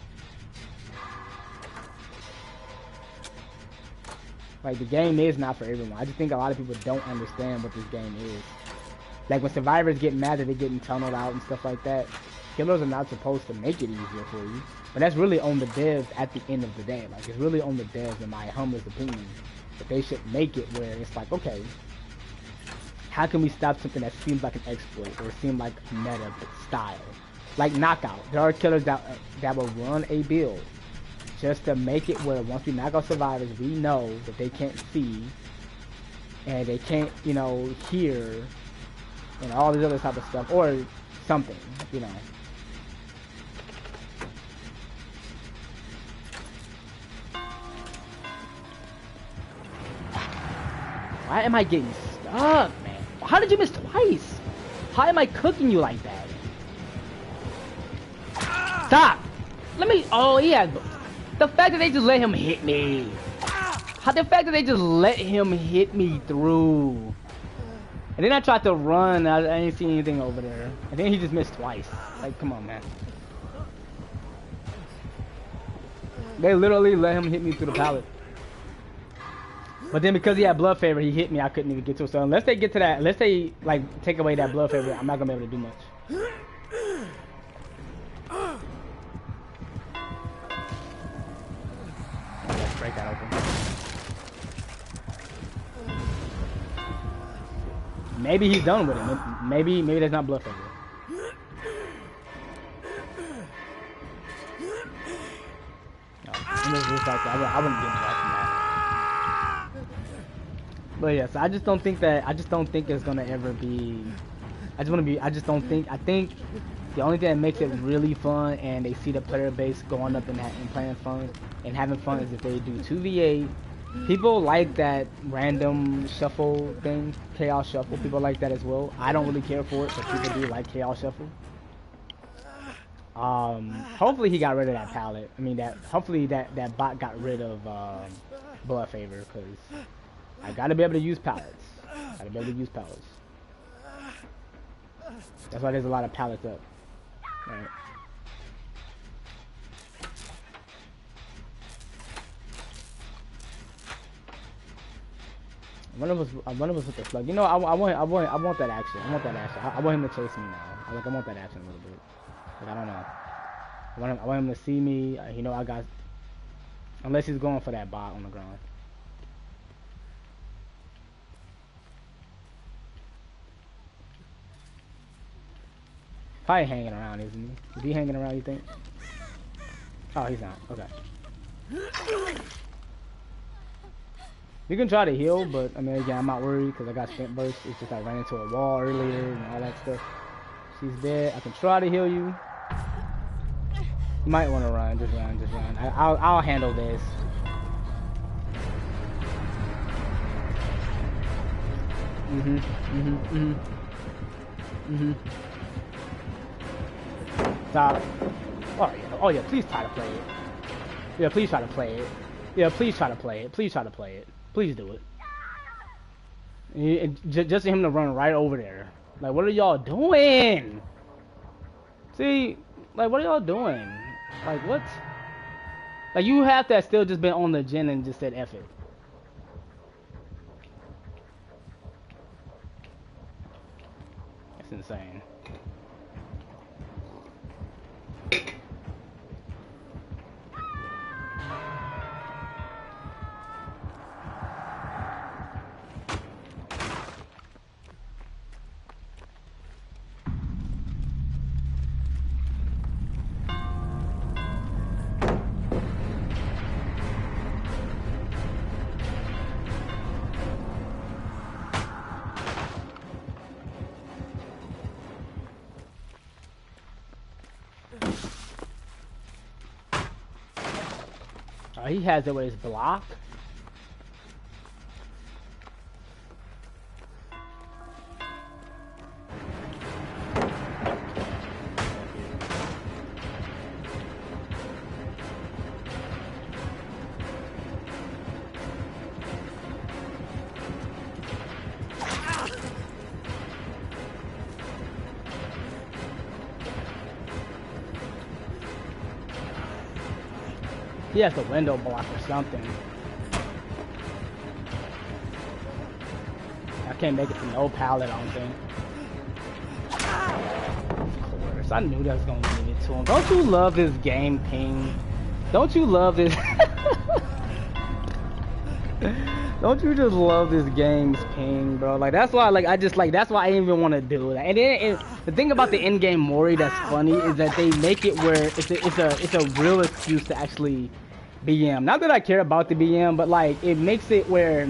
Like, the game is not for everyone. I just think a lot of people don't understand what this game is. Like when survivors get mad that they're getting tunneled out and stuff like that, killers are not supposed to make it easier for you. But that's really on the devs at the end of the day. Like it's really on the devs, in my humblest opinion, that they should make it where it's like, okay, how can we stop something that seems like an exploit or seems like meta style? Like Knockout. There are killers that will run a build just to make it where once we knock out survivors, we know that they can't see and they can't, you know, hear and all this other type of stuff or something, you know. Why am I getting stuck, man? How did you miss twice? How am I cooking you like that? Stop! Let me. Oh, yeah. The fact that they just let him hit me. The fact that they just let him hit me through. And then I tried to run. I didn't see anything over there. And then he just missed twice. Like, come on, man. They literally let him hit me through the pallet. But then because he had blood favor, he hit me. I couldn't even get to it. So unless they get to that, unless they like take away that blood favor, I'm not gonna be able to do much. Let's break that open. Maybe he's done with it. Maybe there's not blood favor. No, just like that. I wouldn't get involved from that. But yes, I just don't think it's gonna ever be. I think the only thing that makes it really fun and they see the player base going up and playing fun and having fun is if they do 2v8. People like that random shuffle thing, chaos shuffle. People like that as well. I don't really care for it, but people do like chaos shuffle. Hopefully he got rid of that palette. I mean hopefully that bot got rid of blood favor, because I gotta be able to use pallets. That's why there's a lot of pallets up. Right. One of us with the slug. You know, I want that action. I want him to chase me now. I want that action a little bit. Like, I don't know. I want him to see me. You know, I got. Unless he's going for that bot on the ground. Probably hanging around, isn't he? Is he hanging around, you think? Oh, he's not. Okay. You can try to heal, but I mean, again, I'm not worried because I got Stint Burst. It's just I ran into a wall earlier and all that stuff. She's dead. I can try to heal you. You might want to run. Just run. I'll handle this. Stop. Oh yeah, please try to play it. Yeah, please try to play it. Yeah, please try to play it. Please try to play it. Please do it. Just for him to run right over there. Like, what are y'all doing? See, like, what are y'all doing? Like, what? Like, you have to have still just been on the gen and just said F it. That's insane. He has it with his block. He has the window block or something. I can't make it to no pallet, I don't think. I knew that was gonna give it to him. Don't you love this game, Ping? Don't you love this? Don't you just love this game's Ping, bro? Like that's why, like I just like that's why I didn't even want to do that. And then the thing about the in-game Mori that's funny is that they make it where it's a real excuse to actually BM. Not that I care about the BM, but like it makes it where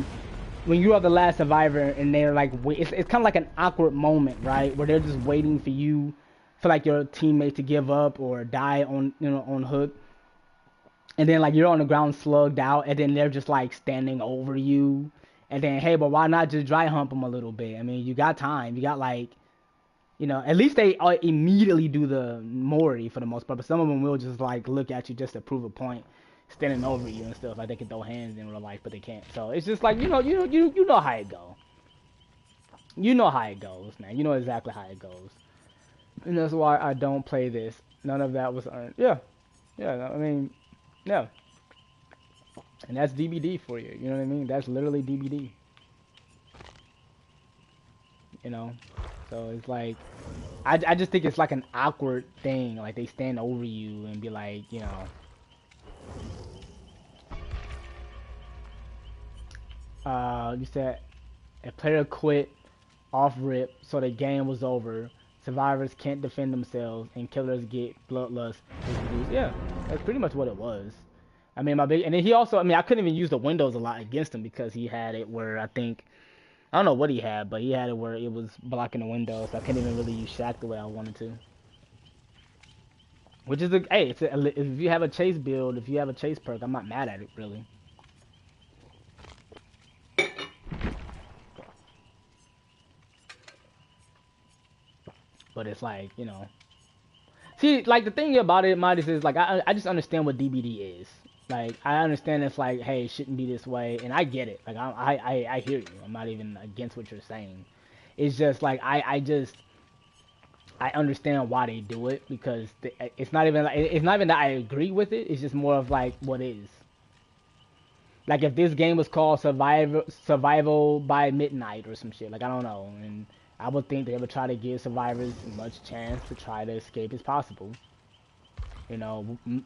when you are the last survivor and they're like, it's kind of like an awkward moment, right? Where they're just waiting for you, for like your teammate to give up or die on, on hook. And then like you're on the ground slugged out and then they're just like standing over you. And then, hey, but why not just dry hump them a little bit? I mean, you got time. You got like, at least they immediately do the Mori for the most part. But some of them will just like look at you just to prove a point, standing over you and stuff. Like they can throw hands in real life, but they can't. So it's just like you know how it goes. You know how it goes, man. You know exactly how it goes. And that's why I don't play this. None of that was earned. Yeah. I mean, yeah. And that's DBD for you. You know what I mean? That's literally DBD. So it's like, I just think it's like an awkward thing. Like they stand over you and be like, you said a player quit off rip, so the game was over. Survivors can't defend themselves, and killers get bloodlust. Yeah, that's pretty much what it was. I mean, and then he also, I mean, I couldn't even use the windows a lot against him because he had it where I don't know what he had, but he had it where it was blocking the windows. So I couldn't even really use Shack the way I wanted to. Which is if you have a chase build, if you have a chase perk, I'm not mad at it really. But it's like, see, like the thing about it, Midas, is like I just understand what DBD is. Like I understand it's like, hey, it shouldn't be this way, and I get it. Like I hear you. I'm not even against what you're saying. It's just like I understand why they do it because it's not even that I agree with it. It's just more of like what is. Like if this game was called Survival by Midnight or some shit, like I don't know, and I would think they would try to give survivors as much chance to try to escape as possible.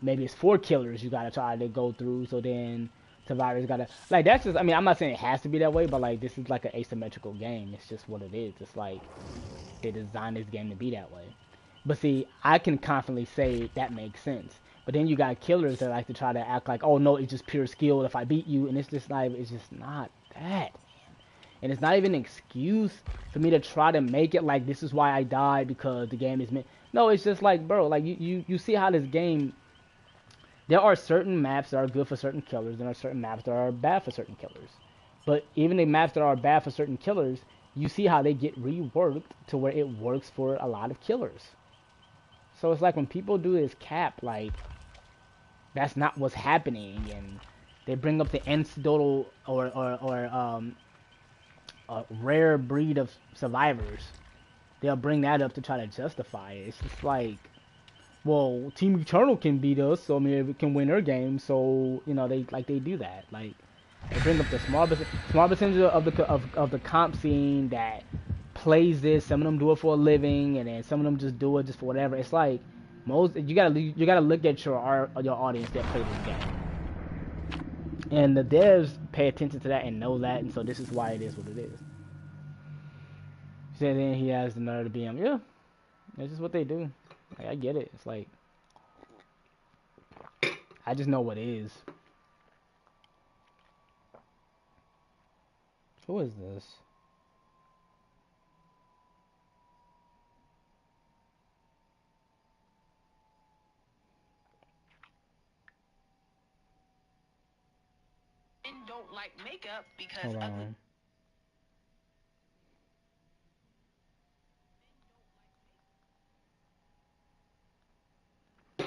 Maybe it's 4 killers you gotta try to go through, so then survivors gotta, like, that's just, I mean, I'm not saying it has to be that way, but like this is like an asymmetrical game. It's just what it is. It's like they designed this game to be that way. But see, I can confidently say that makes sense. But then you got killers that like to try to act like, oh no, it's just pure skill if I beat you, and it's just not that. And it's not even an excuse for me to try to make it like this is why I died because the game is meant. No, it's just like, bro, like you see how this game. There are certain maps that are good for certain killers, and there are certain maps that are bad for certain killers. But even the maps that are bad for certain killers, you see how they get reworked to where it works for a lot of killers. So it's like when people do this cap, like that's not what's happening, and they bring up the anecdotal or a rare breed of survivors. They'll bring that up to try to justify it. It's just like, well, Team Eternal can beat us, so I mean, we can win their game. So they do that. Like they bring up the small percentage of the comp scene that plays this. Some of them do it for a living, and then some of them just do it just for whatever. It's like you gotta look at your audience that play this game. And the devs pay attention to that and know that, and so this is why it is what it is. So then he has the nerve to be him. Yeah, that's just what they do. Like, I get it. It's like, I just know what it is. Who is this? Don't like makeup because Hold on. So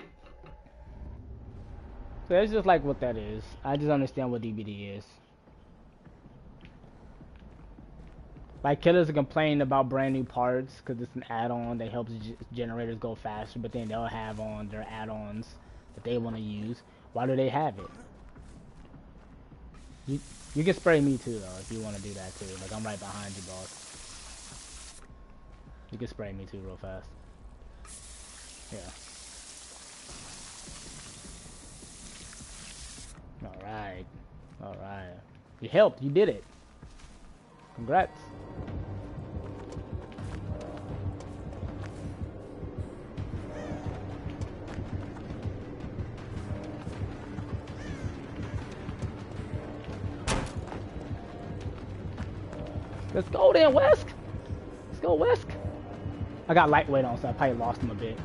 that's just like what that is. I just understand what DBD is. Like killers are complaining about brand new parts because it's an add-on that helps generators go faster, but then they'll have on their add-ons that they want to use. Why do they have it? You can spray me too though if you want to do that too. Like I'm right behind you, boss. You can spray me too real fast. Yeah. All right. All right. You helped. You did it. Congrats. Let's go then, Wesk. Let's go, Wesk. I got lightweight on, so I probably lost him a bit.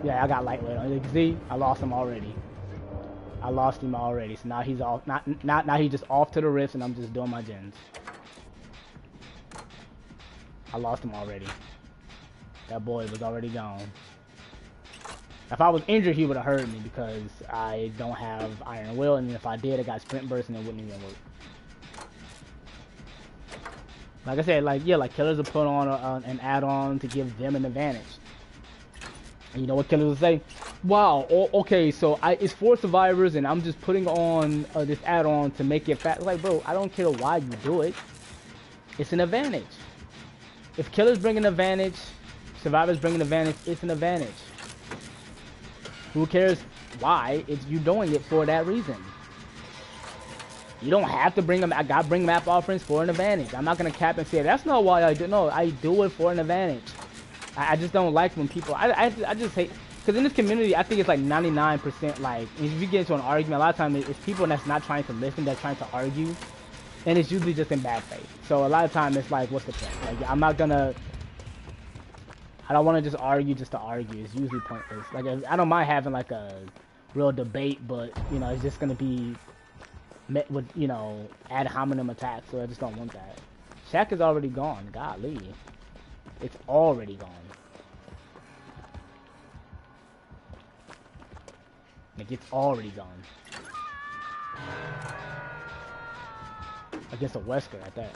Yeah, I got lightweight on. You can see, I lost him already. I lost him already, so now he's off. Now he's just off to the rifts, and I'm just doing my gens. I lost him already. That boy was already gone. If I was injured, he would have hurt me because I don't have Iron Will, and if I did, I got Sprint Burst, and it wouldn't even work. Like I said, like killers will put on an add-on to give them an advantage. And you know what killers will say? Wow, okay, so it's 4 survivors, and I'm just putting on this add-on to make it fat. Like, bro, I don't care why you do it. It's an advantage. If killers bring an advantage, survivors bring an advantage, it's an advantage. Who cares why? It's you doing it for that reason. You don't have to bring them. I got to bring map offerings for an advantage. I'm not gonna cap and say that's not why I do. No, I do it for an advantage. I just don't like when people. I just hate because in this community, I think it's like 99% like if you get into an argument, a lot of times it's people that's not trying to listen, that's trying to argue, and it's usually just in bad faith. So a lot of times it's like, what's the point? Like I'm not gonna. I don't want to just argue just to argue. It's usually pointless. Like I don't mind having like a real debate, but you know it's just gonna be met with, you know, ad hominem attacks, so I just don't want that. Shaq is already gone. Golly. It's already gone. Like, it's already gone. Against a Wesker at that.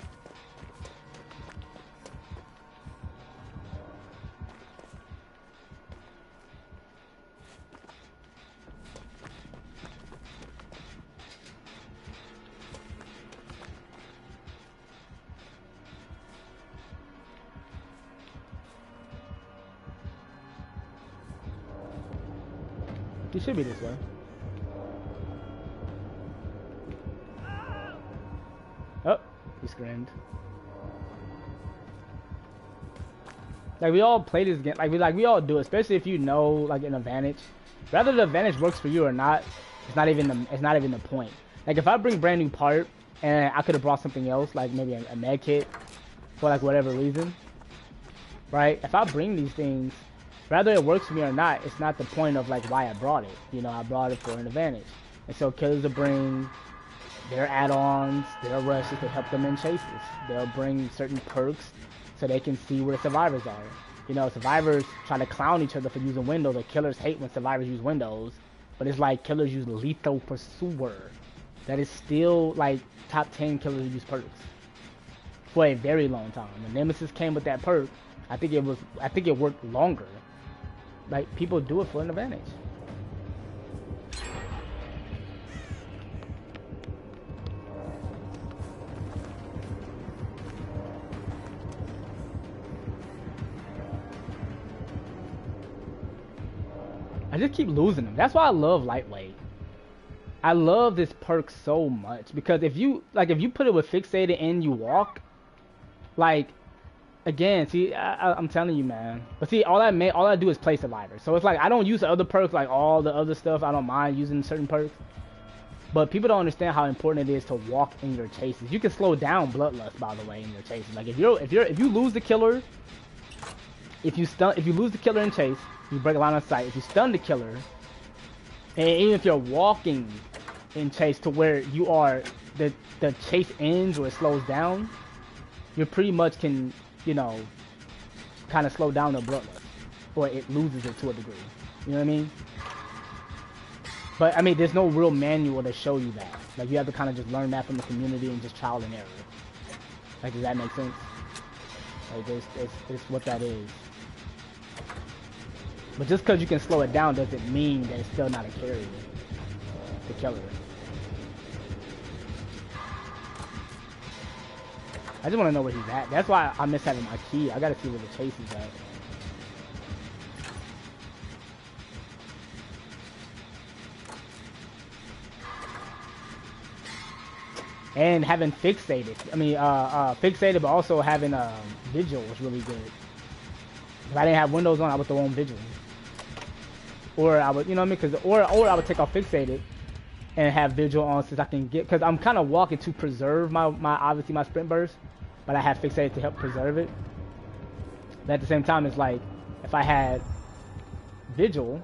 He should be this way. Oh, he screamed. Like we all play this game, like we all do, especially if you know like an advantage. Whether the advantage works for you or not, it's not even the point. Like if I bring brand new part and I could have brought something else, like maybe a med kit for like whatever reason, right? If I bring these things, whether it works for me or not, it's not the point of like why I brought it. You know, I brought it for an advantage. And so killers will bring their add-ons, their rushes to help them in chases. They'll bring certain perks so they can see where the survivors are. You know, survivors try to clown each other for using windows, or killers hate when survivors use windows. But it's like killers use Lethal Pursuer. That is still like top 10 killers who use perks for a very long time. When Nemesis came with that perk, I think it worked longer. Like, people do it for an advantage. I just keep losing them. That's why I love lightweight. I love this perk so much because if you put it with fixated and you walk, like, again, see, I'm telling you, man. But see, all I do is play survivor. So it's like I don't use the other perks, like all the other stuff. I don't mind using certain perks. But people don't understand how important it is to walk in your chases. You can slow down Bloodlust, by the way, in your chases. Like if you lose the killer, if you lose the killer in chase, you break a line of sight. If you stun the killer, and even if you're walking in chase to where you are, the chase ends or it slows down, you pretty much can, you know, kind of slow down the Bloodlust, or it loses it to a degree. You know what I mean? But I mean, there's no real manual to show you that. Like you have to kind of just learn that from the community and just trial and error. Like, does that make sense? Like, it's what that is. But just because you can slow it down doesn't mean that it's still not a carry. The killer. I just want to know where he's at. That's why I miss having my key. I gotta see where the chase is at. And having fixated. I mean, fixated, but also having vigil was really good. If I didn't have Windows on, I would throw on vigil. Or I would, you know what I mean? Or I would take off fixated and have vigil on since I can get, because I'm kind of walking to preserve my obviously my sprint burst, but I have fixated to help preserve it. But at the same time, it's like if I had vigil,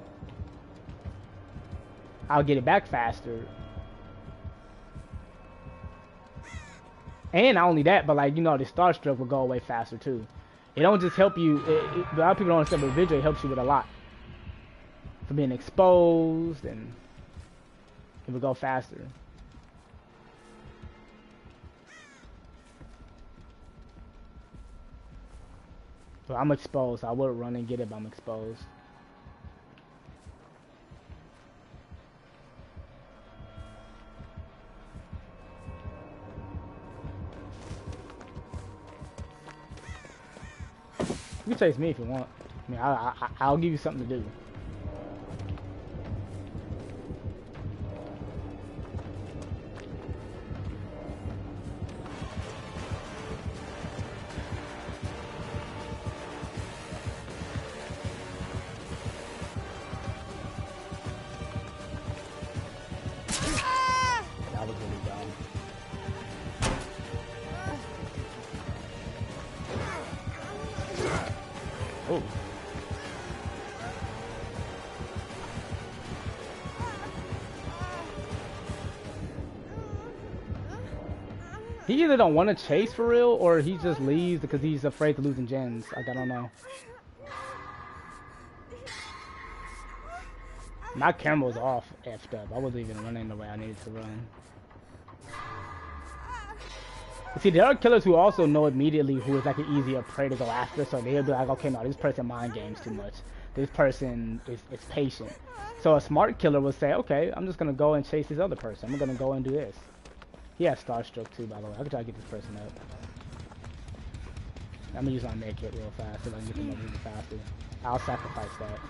I'll get it back faster. And not only that, but like, you know, the star stroke will go away faster too. It don't just help you, a lot of people don't understand, but vigil helps you with a lot. For being exposed, and it will go faster. But I'm exposed, so I would run and get it, but I'm exposed. You can chase me if you want. I mean, I'll give you something to do. That was really dumb. Oh. He either don't want to chase for real, or he just leaves because he's afraid to losing gens. Like, I don't know. My camera was off, effed up. I wasn't even running the way I needed to run. See, there are killers who also know immediately who is like an easier prey to go after, so they'll be like, okay, no, this person mind games too much. This person is patient. So a smart killer will say, okay, I'm just going to go and chase this other person. I'm going to go and do this. He has Starstroke too, by the way. I can try to get this person up. I'm going to use my med kit real fast so I can get them up really faster. I'll sacrifice that.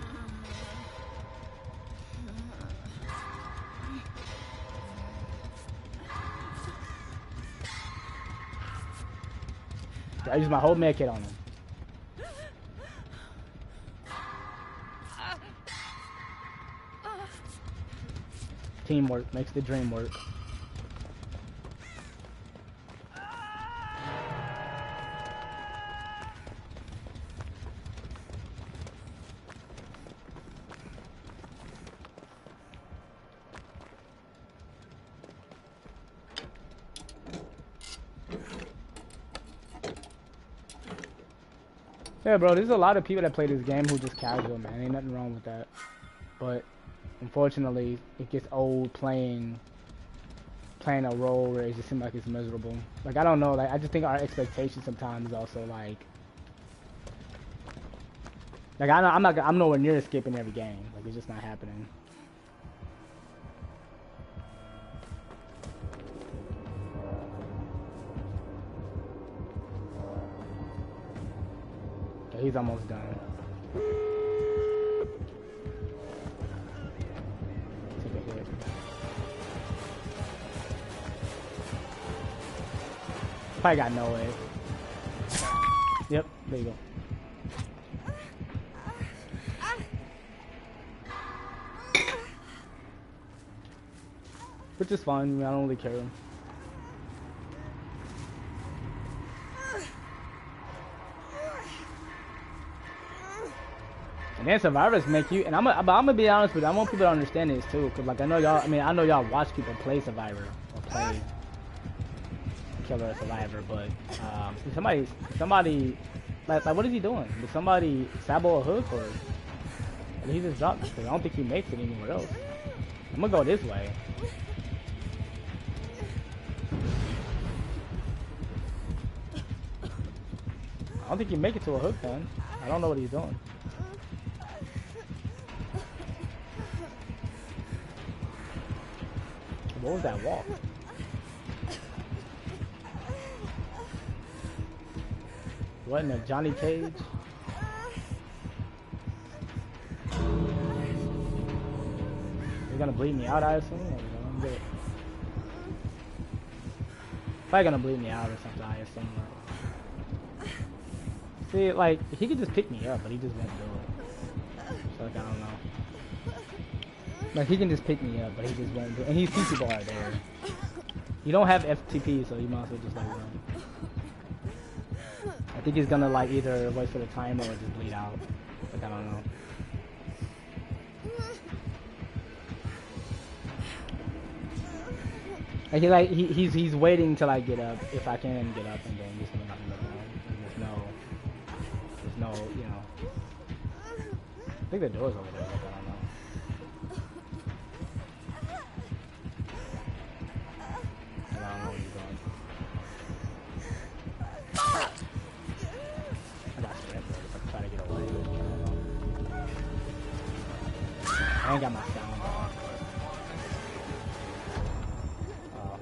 I use my whole med kit on him. Teamwork makes the dream work. Yeah, bro, there's a lot of people that play this game who just casual, man. Ain't nothing wrong with that. But unfortunately, it gets old playing a role where it just seems like it's miserable. Like, I don't know, like, I just think our expectations sometimes also like I'm nowhere near skipping every game. Like, it's just not happening. He's almost done. Take a hit. Probably got no way. Yep, there you go. Which is fine, I mean, I don't really care. And then survivors make you, and I'm gonna be honest with you, I want people to understand this too, cause like I know y'all watch people play Survivor or play Killer or Survivor, but somebody like what is he doing? Did somebody sabo a hook, or did he just drop? Cause I don't think he makes it anywhere else. I'm gonna go this way. I don't think he make it to a hook then. I don't know what he's doing. What was that walk? What in the Johnny Cage? You're gonna bleed me out, I assume? Or Probably gonna bleed me out or something, I assume. Like. See, like, he could just pick me up, but he just won't do it. So, like, I don't know. Like, he can just pick me up, but he just won't do it. And he's CC bar there. You don't have FTP, so you might as well just, like, run. I think he's gonna, like, either wait for the timer or just bleed out. Like, I don't know. Like, he's waiting till I get up, if I can get up, and then just gonna knock me down. There's no, you know. I think the door's over there, like, I don't know. I don't know where he's going. I got sprint, bro, if I can try to get away. I ain't got my sound on. Oh.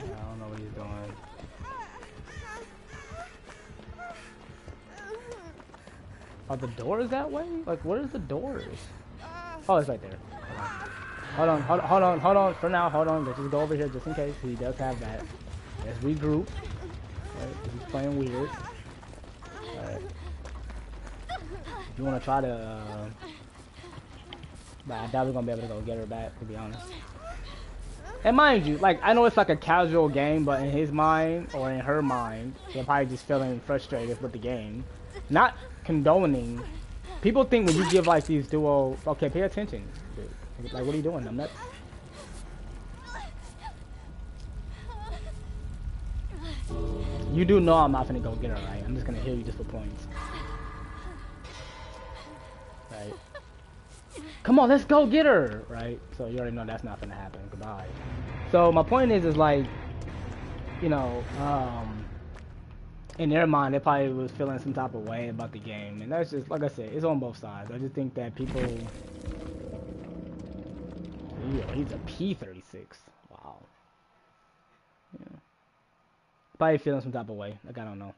I don't know what he's doing. Are the doors that way? Like, where's the doors? Oh, it's right there. Hold on. For now, hold on. Let's just go over here just in case he does have that. Let's regroup. Right, he's playing weird. Alright. If you want to try to, but I doubt we're gonna be able to go get her back, to be honest. And mind you, like, I know it's like a casual game, but in his mind, or in her mind, they're probably just feeling frustrated with the game. Not condoning. People think when you give, like, these duo... Okay, pay attention, dude. Like, what are you doing? I'm not... You do know I'm not gonna go get her, right? I'm just gonna heal you just for points. Right? Come on, let's go get her! Right? So you already know that's not gonna happen. Goodbye. So my point is like, you know, in their mind, they probably was feeling some type of way about the game. And that's just, like I said, it's on both sides. I just think that people... Ew, he's a P36. Wow. Yeah. Probably feeling some type of way. Like, I don't know.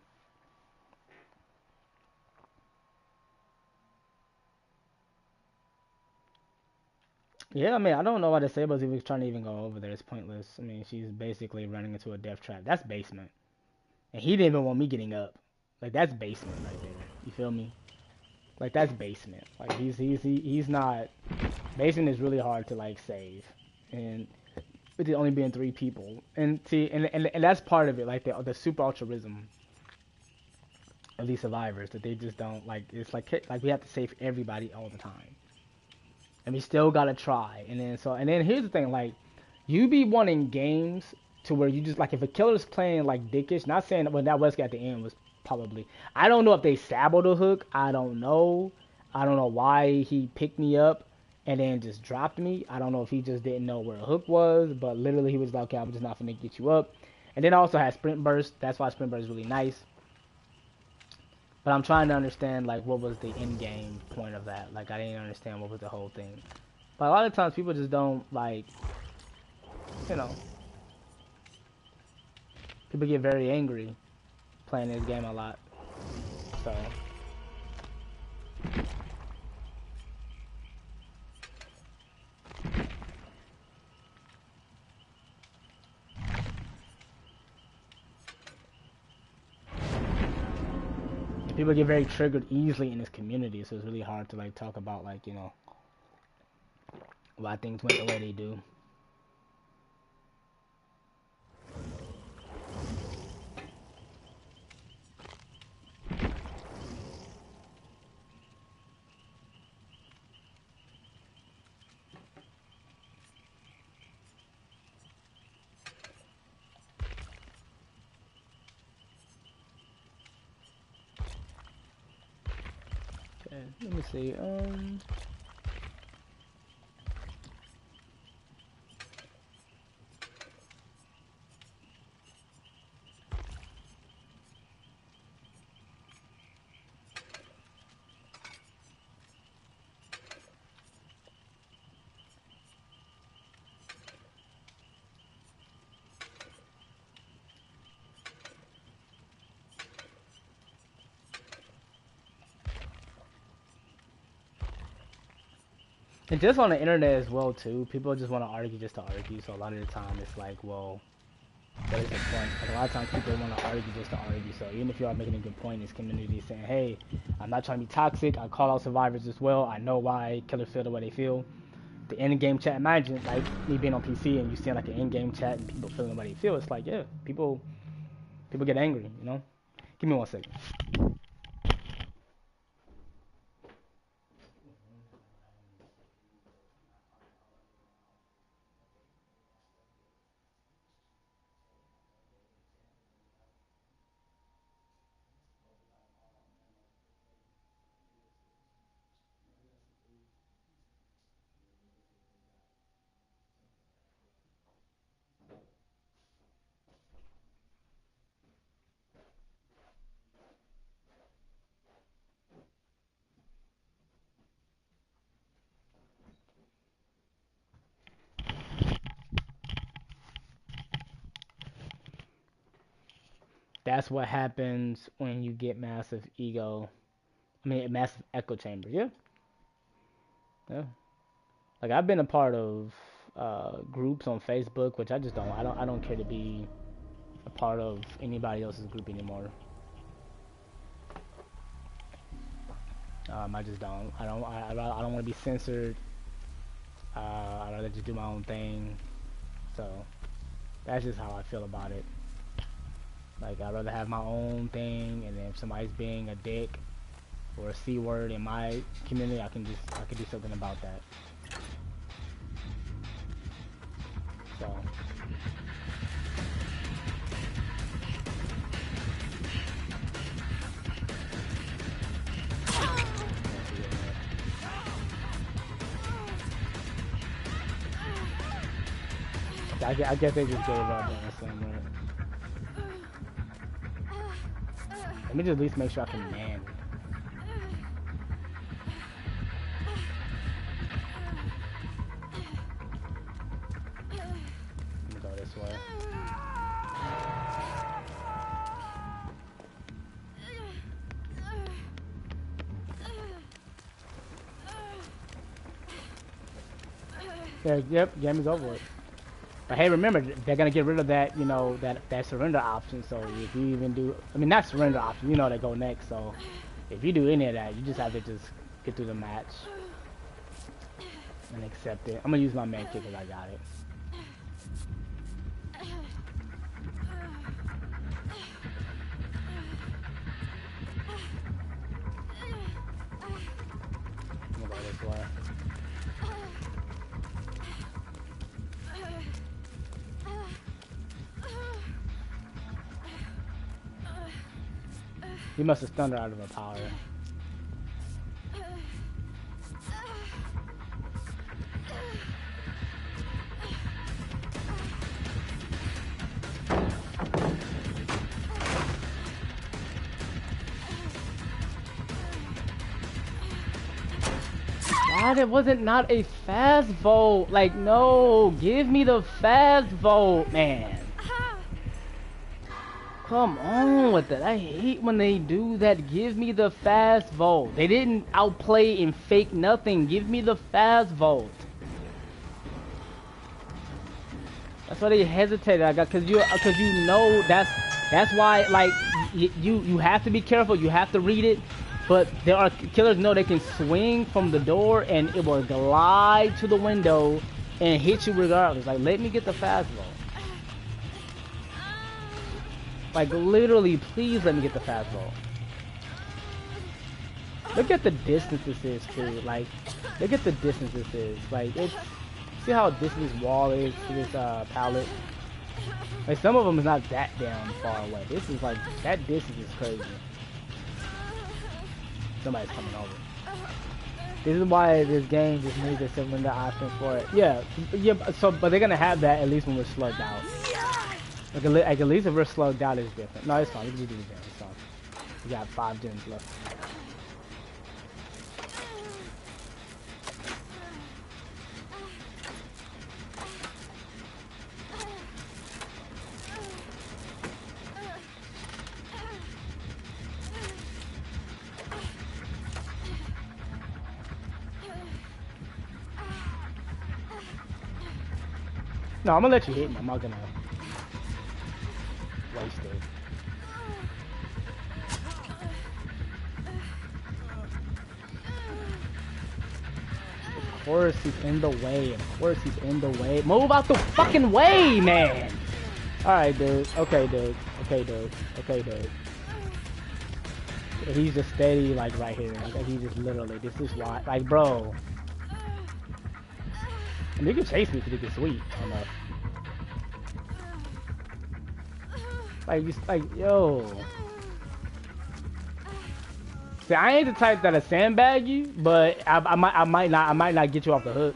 Yeah, I mean, I don't know why the Sabers even trying to even go over there. It's pointless. I mean, she's basically running into a death trap. That's basement. And he didn't even want me getting up. Like, that's basement right there. You feel me? Like, that's basement. Like, he's not... Basement is really hard to, like, save. And with it only being 3 people. And see, and that's part of it. Like, the super altruism of these survivors. That they just don't, like... It's like we have to save everybody all the time. And we still gotta try. And then here's the thing, like, you be wanting games to where you just, like, if a killer's playing, like, dickish, not saying that when that Wesker at the end was probably, I don't know if they saboed the hook, I don't know why he picked me up and then just dropped me. I don't know if he just didn't know where a hook was, but literally he was like, okay, I'm just not gonna get you up. And then I also had sprint burst, that's why sprint burst is really nice. But I'm trying to understand, like, what was the in-game point of that. Like, I didn't understand what was the whole thing. But a lot of times people just don't, like, you know, people get very angry playing this game a lot. So. People get very triggered easily in this community, so it's really hard to, like, talk about, like, you know, why things went the way they do. Okay, let me see, and just on the internet as well too, people just want to argue just to argue. So a lot of the time it's like, well, But it's a point. Like a lot of times people want to argue just to argue. So even if you are making a good point, this community is saying, hey, I'm not trying to be toxic. I call out survivors as well. I know why killers feel the way they feel. The in-game chat, imagine like me being on PC and you seeing like an in-game chat and people feeling the way they feel. It's like, yeah, people get angry, you know? Give me 1 second. That's what happens when you get massive ego. I mean, massive echo chamber. Yeah, yeah. Like I've been a part of groups on Facebook, which I just don't. I don't care to be a part of anybody else's group anymore. I just don't. I don't want to be censored. I'd rather just do my own thing. So that's just how I feel about it. Like I'd rather have my own thing, and then if somebody's being a dick or a C word in my community, I can do something about that. So. I guess they just gave up on the same way. Let me just at least make sure I can man. Let me go this way. Yeah, yep, game is over with. But hey, remember, they're gonna get rid of that, you know, that surrender option. So if you even do, I mean, not surrender option, you know, they go next. So if you do any of that, you just have to just get through the match and accept it. I'm gonna use my main kick because I got it. I'm gonna go this way. He must have stunned her out of her power. God, it wasn't not a fast vote. Like, no, give me the fast vote, man. Come on with that. I hate when they do that. Give me the fast vote. They didn't outplay and fake nothing. Give me the fast vote. That's why they hesitated. I got because you know that's why like you have to be careful. You have to read it. But there are killers know they can swing from the door and it will glide to the window and hit you regardless. Like, let me get the fast vote. Like, literally, please let me get the fast vote. Look at the distance this is, too. Like, look at the distance this is. Like, it's... See how distant this wall is to this pallet? Like, some of them is not that damn far away. This is, like, that distance is crazy. Somebody's coming over. This is why this game just needs a surrender option for it. Yeah, so, but they're gonna have that at least when we're slugged out. Like at least if we're slowed down, it's different. No, it's fine. We can do it again. It's fine. We got 5 gens left. No, I'm gonna let you hit me. I'm not gonna. wasted. Of course he's in the way. Of course he's in the way. Move out the fucking way, man. Alright, dude. Okay, dude. Okay, dude. Okay, dude. He's just steady, like, right here. Like, he's just literally, this is why. Like, bro. And you can chase me because you can sweep. Enough. Like, just, like, yo. See, I ain't the type that'll sandbag you, but I might not get you off the hook.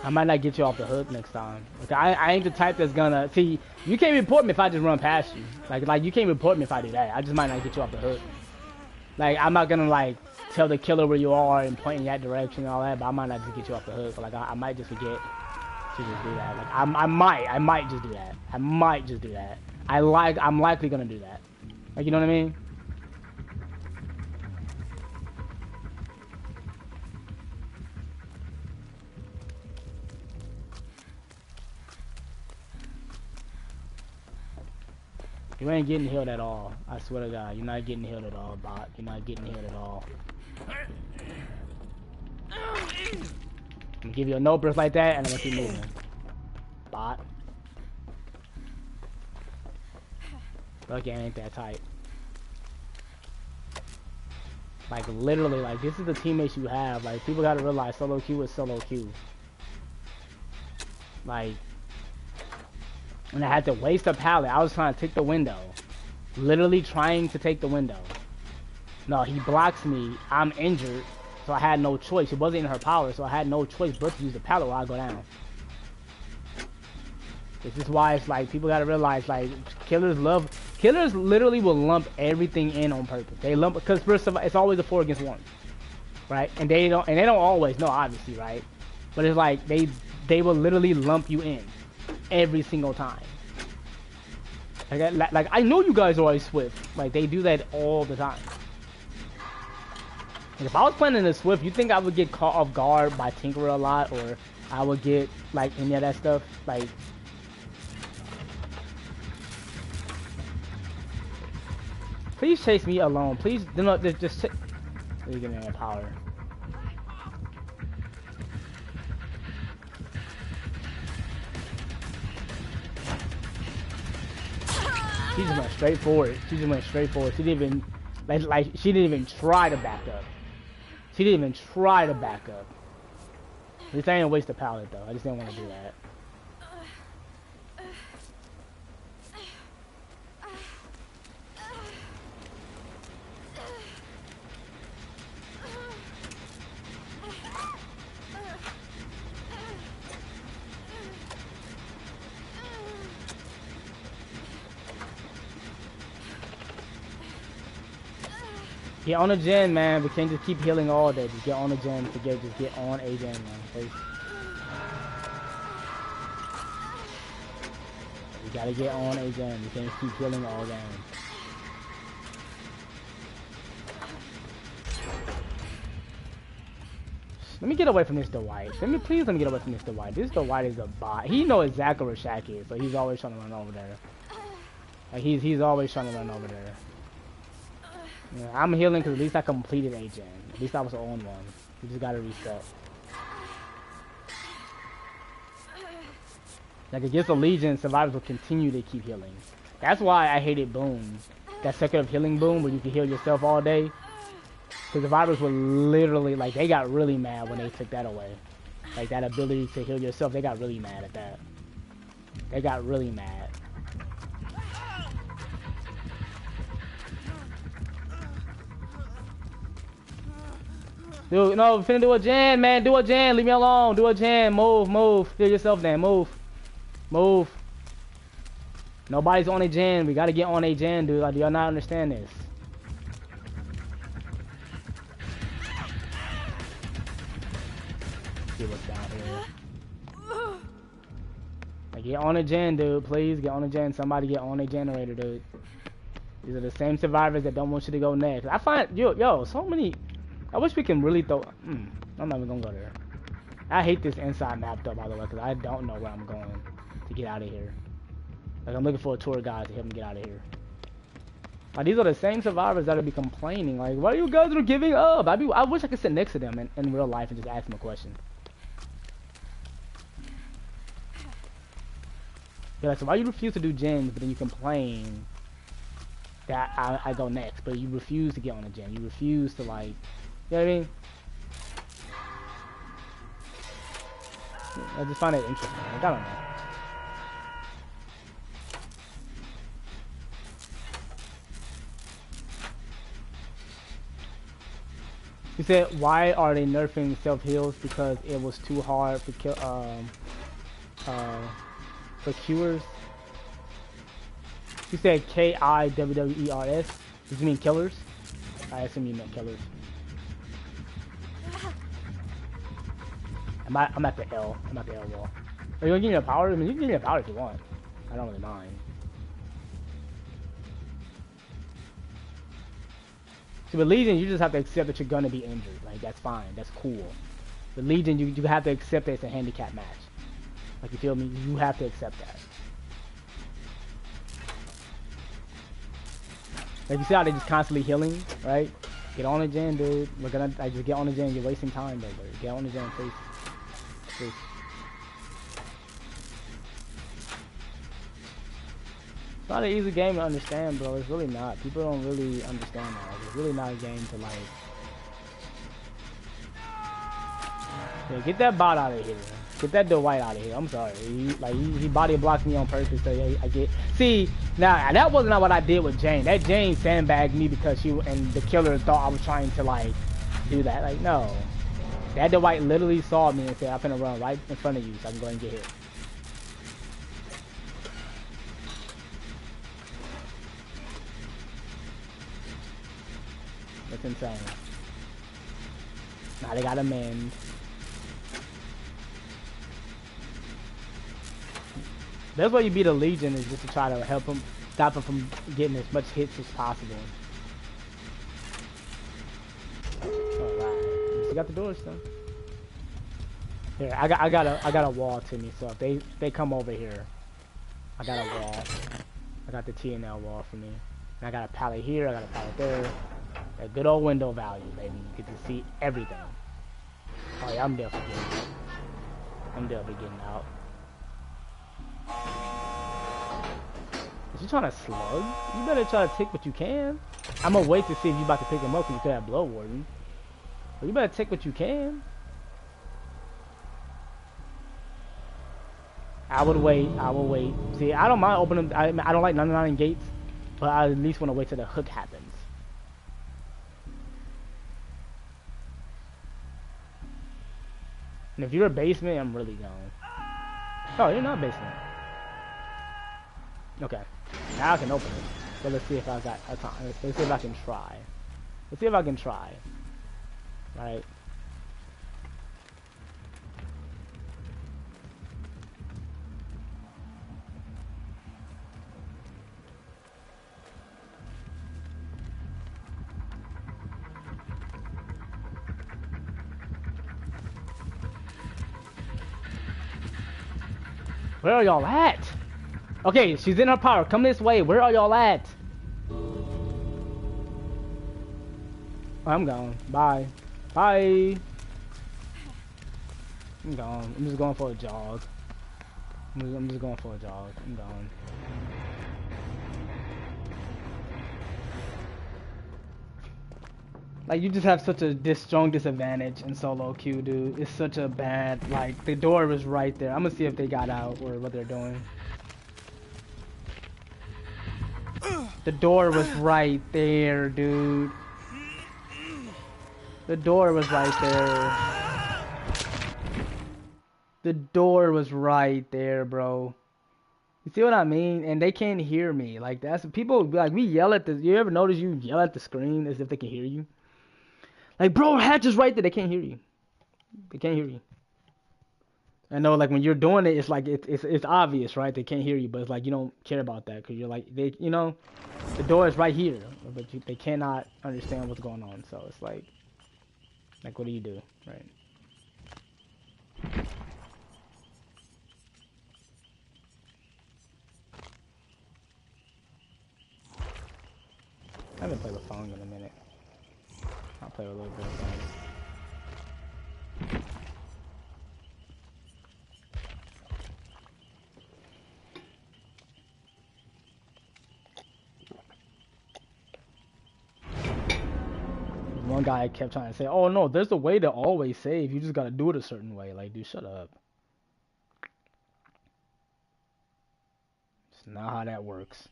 I might not get you off the hook next time. Like, I ain't the type that's gonna see. You can't report me if I just run past you. Like you can't report me if I do that. I just might not get you off the hook. Like, I'm not gonna like tell the killer where you are and point in that direction and all that, but I might not just get you off the hook. But, like, I might just forget to just do that. Like, I might just do that. I might just do that. I'm likely gonna do that. Like, you know what I mean? You ain't getting healed at all. I swear to God, you're not getting healed at all, bot. You're not getting healed at all. I'm gonna give you a no burst like that, and I'm gonna keep moving. Bot. Lucky I ain't that tight. Like, literally, like, this is the teammates you have. Like, people gotta realize solo queue is solo queue. Like, and I had to waste a pallet. I was trying to take the window. Literally trying to take the window. No, he blocks me. I'm injured. So I had no choice. It wasn't in her power, so I had no choice but to use the pallet while I go down. This is why it's like, people gotta realize, like, killers literally will lump everything in on purpose. They lump, because it's always a 4 against 1. Right? And they don't always know, obviously, right? But it's like, they will literally lump you in every single time. Like I know you guys are always Swift. Like, they do that all the time. And if I was playing in a Swift, you think I would get caught off guard by Tinkerer a lot, or I would get, like, any of that stuff? Like, please chase me alone. Please do not just let me get me power. She just went straight forward. She just went straight forward. She didn't even, like she didn't even try to back up. She didn't even try to back up. At least I didn't waste the pallet though. I just didn't want to do that. Get on a gen, man. We can't just keep healing all day. Just get on a gen. Just get on a gen, man. Please. We gotta get on a gen. We can't keep healing all game. Let me get away from this Dwight. Please let me get away from this Dwight. This Dwight is a bot. He knows exactly where Shaq is, so he's always trying to run over there. Like, he's always trying to run over there. Yeah, I'm healing because at least I completed a gen. At least I was on one. We just gotta reset. Like, against the Legion, survivors will continue to keep healing. That's why I hated Boom. That second of healing Boom, where you can heal yourself all day. Because survivors were literally, like, they got really mad when they took that away. Like, that ability to heal yourself, they got really mad at that. They got really mad. Dude, no, finna do a gen, man. Do a gen. Leave me alone. Do a gen. Move, move. Heal yourself then. Move. Move. Nobody's on a gen. We gotta get on a gen, dude. Like, do y'all not understand this? See what's down here. Like, get on a gen, dude. Please get on a gen. Somebody get on a generator, dude. These are the same survivors that don't want you to go next. I find, yo, so many. I wish we can really throw. I'm not even gonna go there. I hate this inside map though, by the way, because I don't know where I'm going to get out of here. Like, I'm looking for a tour guide to help me get out of here. Like, these are the same survivors that'll be complaining. Like, why you guys are giving up? I wish I could sit next to them in real life and just ask them a question. You're like, so why you refuse to do gens, but then you complain that I go next, but you refuse to get on a gen. You refuse to, like, you know what I mean? I just find it interesting. Like, I don't know. You said, why are they nerfing self-heals? Because it was too hard for cures. You said Kiwwers. Did you mean killers? I assume you meant killers. I'm at the L. I'm at the L wall. Are you gonna give me a power? I mean, you can give me a power if you want. I don't really mind. See, with Legion, you just have to accept that you're gonna be injured. Like, that's fine. That's cool. With Legion, you have to accept that it's a handicap match. Like, you feel me? You have to accept that. Like, you see how they just constantly healing, right? Get on a gen, dude. We're gonna, like, just get on a gen. You're wasting time, bro. Get on a gen, please. Please. It's not an easy game to understand, bro. It's really not. People don't really understand that. Like, it's really not a game to, like... Yeah, get that bot out of here. Get that Dwight out of here. I'm sorry. He body blocked me on purpose, so yeah, I get... See, now, that wasn't not what I did with Jane. That Jane sandbagged me because she... And the killer thought I was trying to, like, do that. Like, no. That Dwight literally saw me and said, I'm finna run right in front of you so I can go and get hit. That's insane. Now they got a mend. That's why you beat a Legion, is just to try to help him, stop him from getting as much hits as possible. Alright, still got the doors though. Here, I got a wall to me, so if they come over here, I got a wall. I got the TNL wall for me. And I got a pallet here, I got a pallet there. A good old window value, baby. You get to see everything. Oh yeah, I'm definitely getting out. I'm definitely getting out. Is you trying to slug? You better try to take what you can. I'm gonna wait to see if you about to pick him up because you could have Blood Warden. But you better take what you can. I would wait. I will wait. See, I don't mind opening. I don't like 99 gates, but I at least want to wait till the hook happens. And if you're a basement, I'm really going. Oh, you're not basement. Okay. Now I can open it. So let's see if I got a time. Let's see if I can try. Let's see if I can try. Right. Where are y'all at? Okay, she's in her power. Come this way. Where are y'all at? I'm gone. Bye. Bye. I'm gone. I'm just going for a jog. I'm just going for a jog. I'm gone. Like, you just have such a strong disadvantage in solo queue, dude. It's such a bad, like, the door was right there. I'm gonna see if they got out or what they're doing. The door was right there, dude. The door was right there. The door was right there, bro. You see what I mean? And they can't hear me. Like, that's people, like, we yell at the, you ever notice you yell at the screen as if they can hear you? Like, bro, Hatch is right there. They can't hear you. They can't hear you. I know, like, when you're doing it, it's like, it's obvious, right? They can't hear you, but it's like, you don't care about that because you're like, they, you know, the door is right here, but they cannot understand what's going on. So it's like, what do you do, right? haven't played with Fong in a minute. I'll play a little bit of that. One guy kept trying to say, "Oh no, there's a way to always save. You just gotta do it a certain way." Like, dude, shut up. It's not how that works.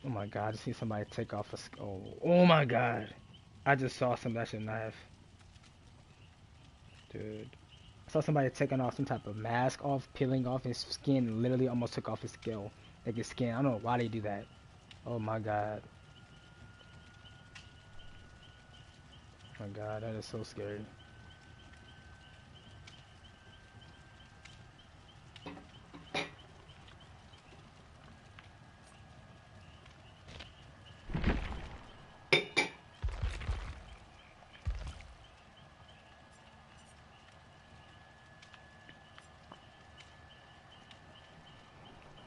Oh my god, I just see somebody take off a skull. Oh my god. I just saw somebody should knife. Dude. I saw somebody taking off some type of mask off, peeling off his skin, literally almost took off his skull. Like his skin. I don't know why they do that. Oh my god. Oh my god, that is so scary.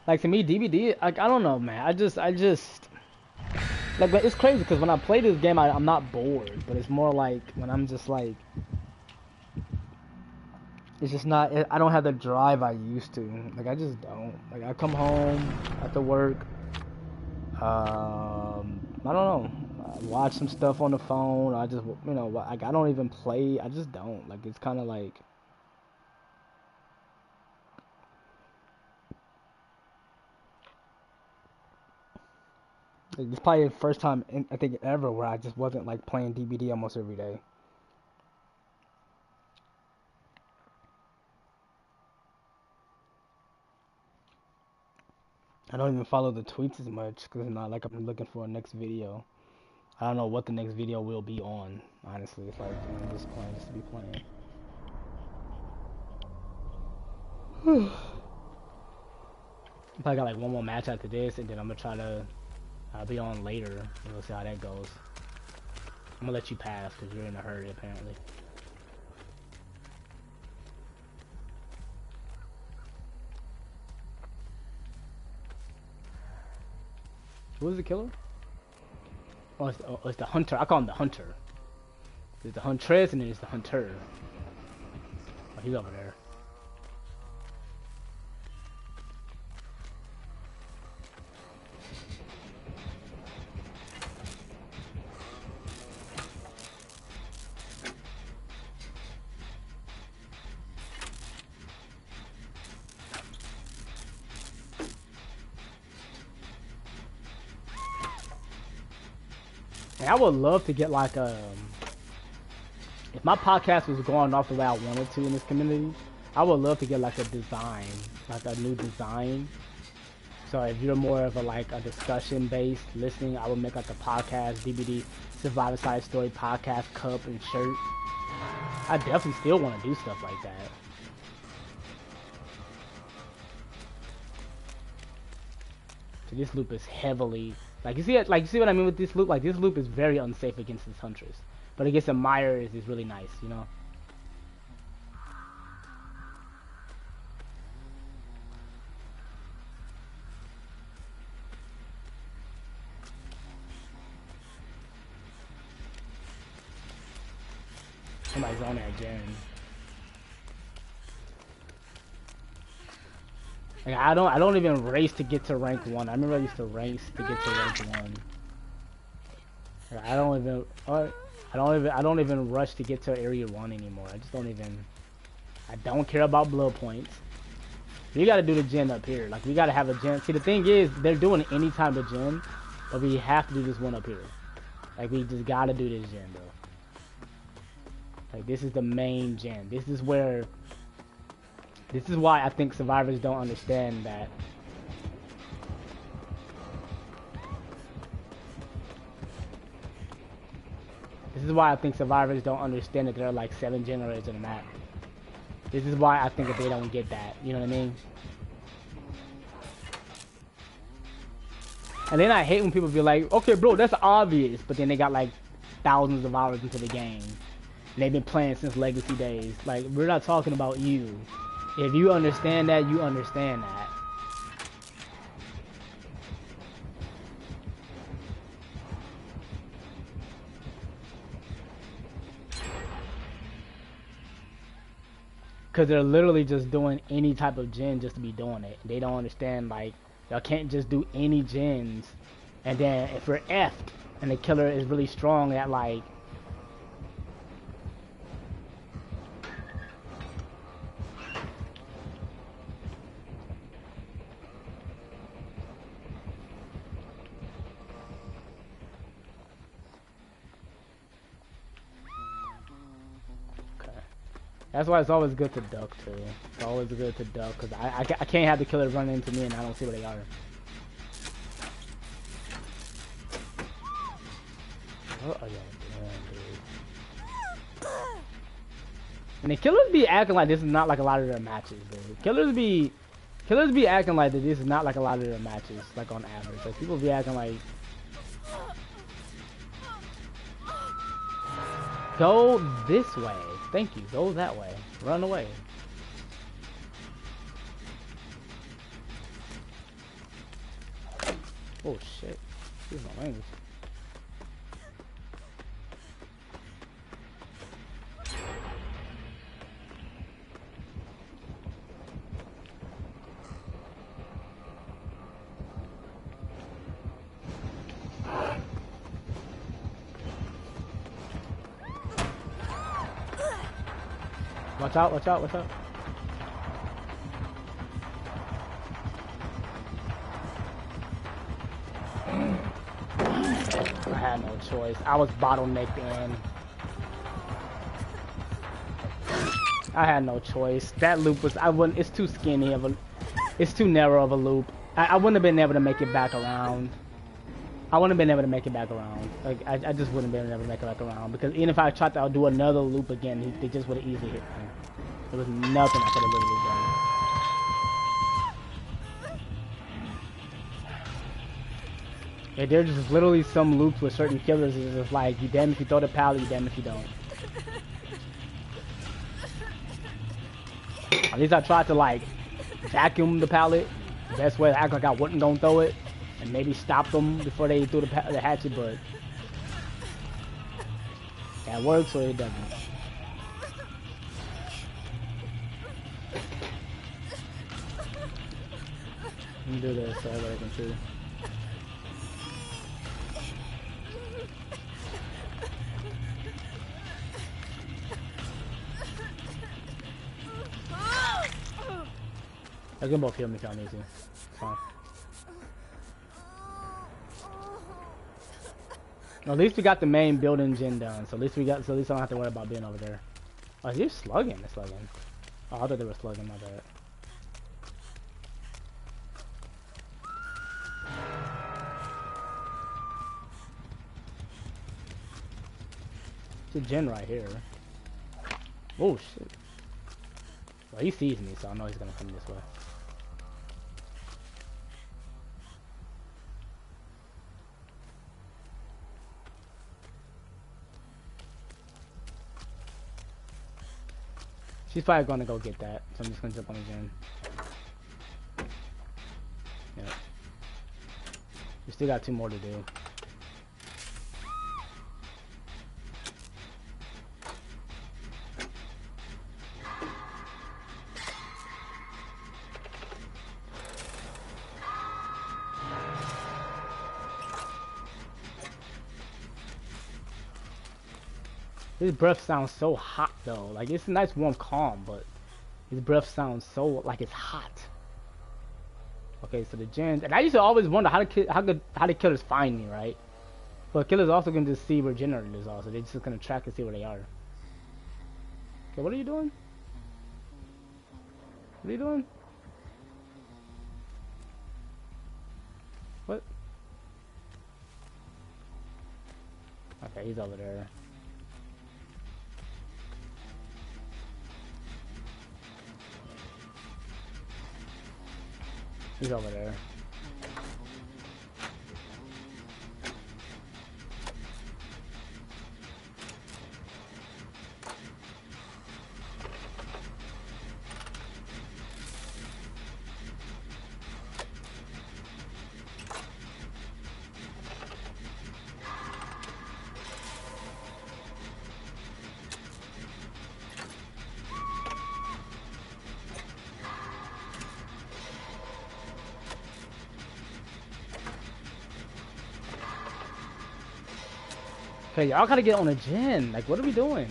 Like, to me, DBD, like, I don't know, man. I just, like, it's crazy because when I play this game, I'm not bored, but it's more like when I'm just like, it's just not, I don't have the drive I used to. Like, I just don't. Like, I come home after work, I don't know, I watch some stuff on the phone. I just, you know, like, I don't even play. I just don't. Like, it's kind of like, it's probably the first time I think ever where I just wasn't like playing DBD almost every day. I don't even follow the tweets as much because it's not like I'm looking for a next video. I don't know what the next video will be on. Honestly, it's like I'm just playing just to be playing. I got like one more match after this, and then I'm gonna try to. I'll be on later. We'll see how that goes. I'm gonna let you pass because you're in a hurry apparently. Who is the killer? Oh, it's the hunter. I call him the hunter. There's the huntress and then there's the hunter. Oh, he's over there. And I would love to get like if my podcast was going off the way I wanted to in this community, I would love to get like a design, like a new design. So if you're more of a like a discussion based listening, I would make like a podcast, DBD Survivor Side Story podcast cup and shirt. I definitely still want to do stuff like that. So this loop is heavily like you see it, like you see what I mean with this loop. Like this loop is very unsafe against this huntress, but against the Myers is really nice, you know. Somebody's on there again. Like I don't even race to get to rank 1. I remember I used to race to get to rank 1. Like, I don't even rush to get to area 1 anymore. I just don't even. I don't care about blood points. We gotta do the gen up here. Like we gotta have a gen. See, the thing is, they're doing any type of gen, but we have to do this one up here. Like we just gotta do this gen, bro. Like this is the main gen. This is where. This is why I think survivors don't understand that. This is why I think survivors don't understand that there are like 7 generators in the map. This is why I think that they don't get that. You know what I mean? And then I hate when people be like, okay, bro, that's obvious. But then they got like thousands of hours into the game. And they've been playing since Legacy days. Like, we're not talking about you. If you understand that, you understand that. Cause they're literally just doing any type of gen just to be doing it. They don't understand like y'all can't just do any gens, and then if you're effed and the killer is really strong at like. That's why it's always good to duck too. It's always good to duck because I can't have the killer run into me and I don't see where they are. What are y'all doing, dude? And the killers be acting like this is not like a lot of their matches, dude. Killers be acting like that this is not like a lot of their matches, like on average. Like people be acting like. Go this way. Thank you. Go that way. Run away. Oh shit. Excuse my language. Watch out, watch out, watch out. I had no choice. I was bottlenecked in. I had no choice. That loop was, it's too skinny of a, it's too narrow of a loop. I wouldn't have been able to make it back around. I wouldn't have been able to make it back around. Like, I just wouldn't have been able to make it back around. Because even if I tried to do another loop again, they just would have easily hit me. There was nothing I could have literally done. Yeah, there's just literally some loops with certain killers. It's just like, you damn if you throw the pallet, you damn if you don't. At least I tried to, like, vacuum the pallet. The best way to act like I wasn't gonna throw it. And maybe stop them before they threw the hatchet, but that works or it doesn't. Let me do this so everybody can see. I can both heal me if y'all need to. It's fine. At least we got the main building gen done, so at least I don't have to worry about being over there. Oh, is he slugging? They're slugging. Oh, I thought they were slugging, my bad. It's a gen right here. Oh shit. Well, he sees me, so I know he's gonna come this way. She's probably gonna go get that, so I'm just gonna jump on the gen. Yeah. We still got 2 more to do. His breath sounds so hot though. Like it's a nice warm calm, but his breath sounds so like it's hot. Okay, so the gens, and I used to always wonder how the killers find me, right? But killers also can just see where generators are, so they're just gonna track and see where they are. Okay, what are you doing? What are you doing? What? Okay, he's over there. He's over there. Okay, y'all gotta get on a gen. Like, what are we doing?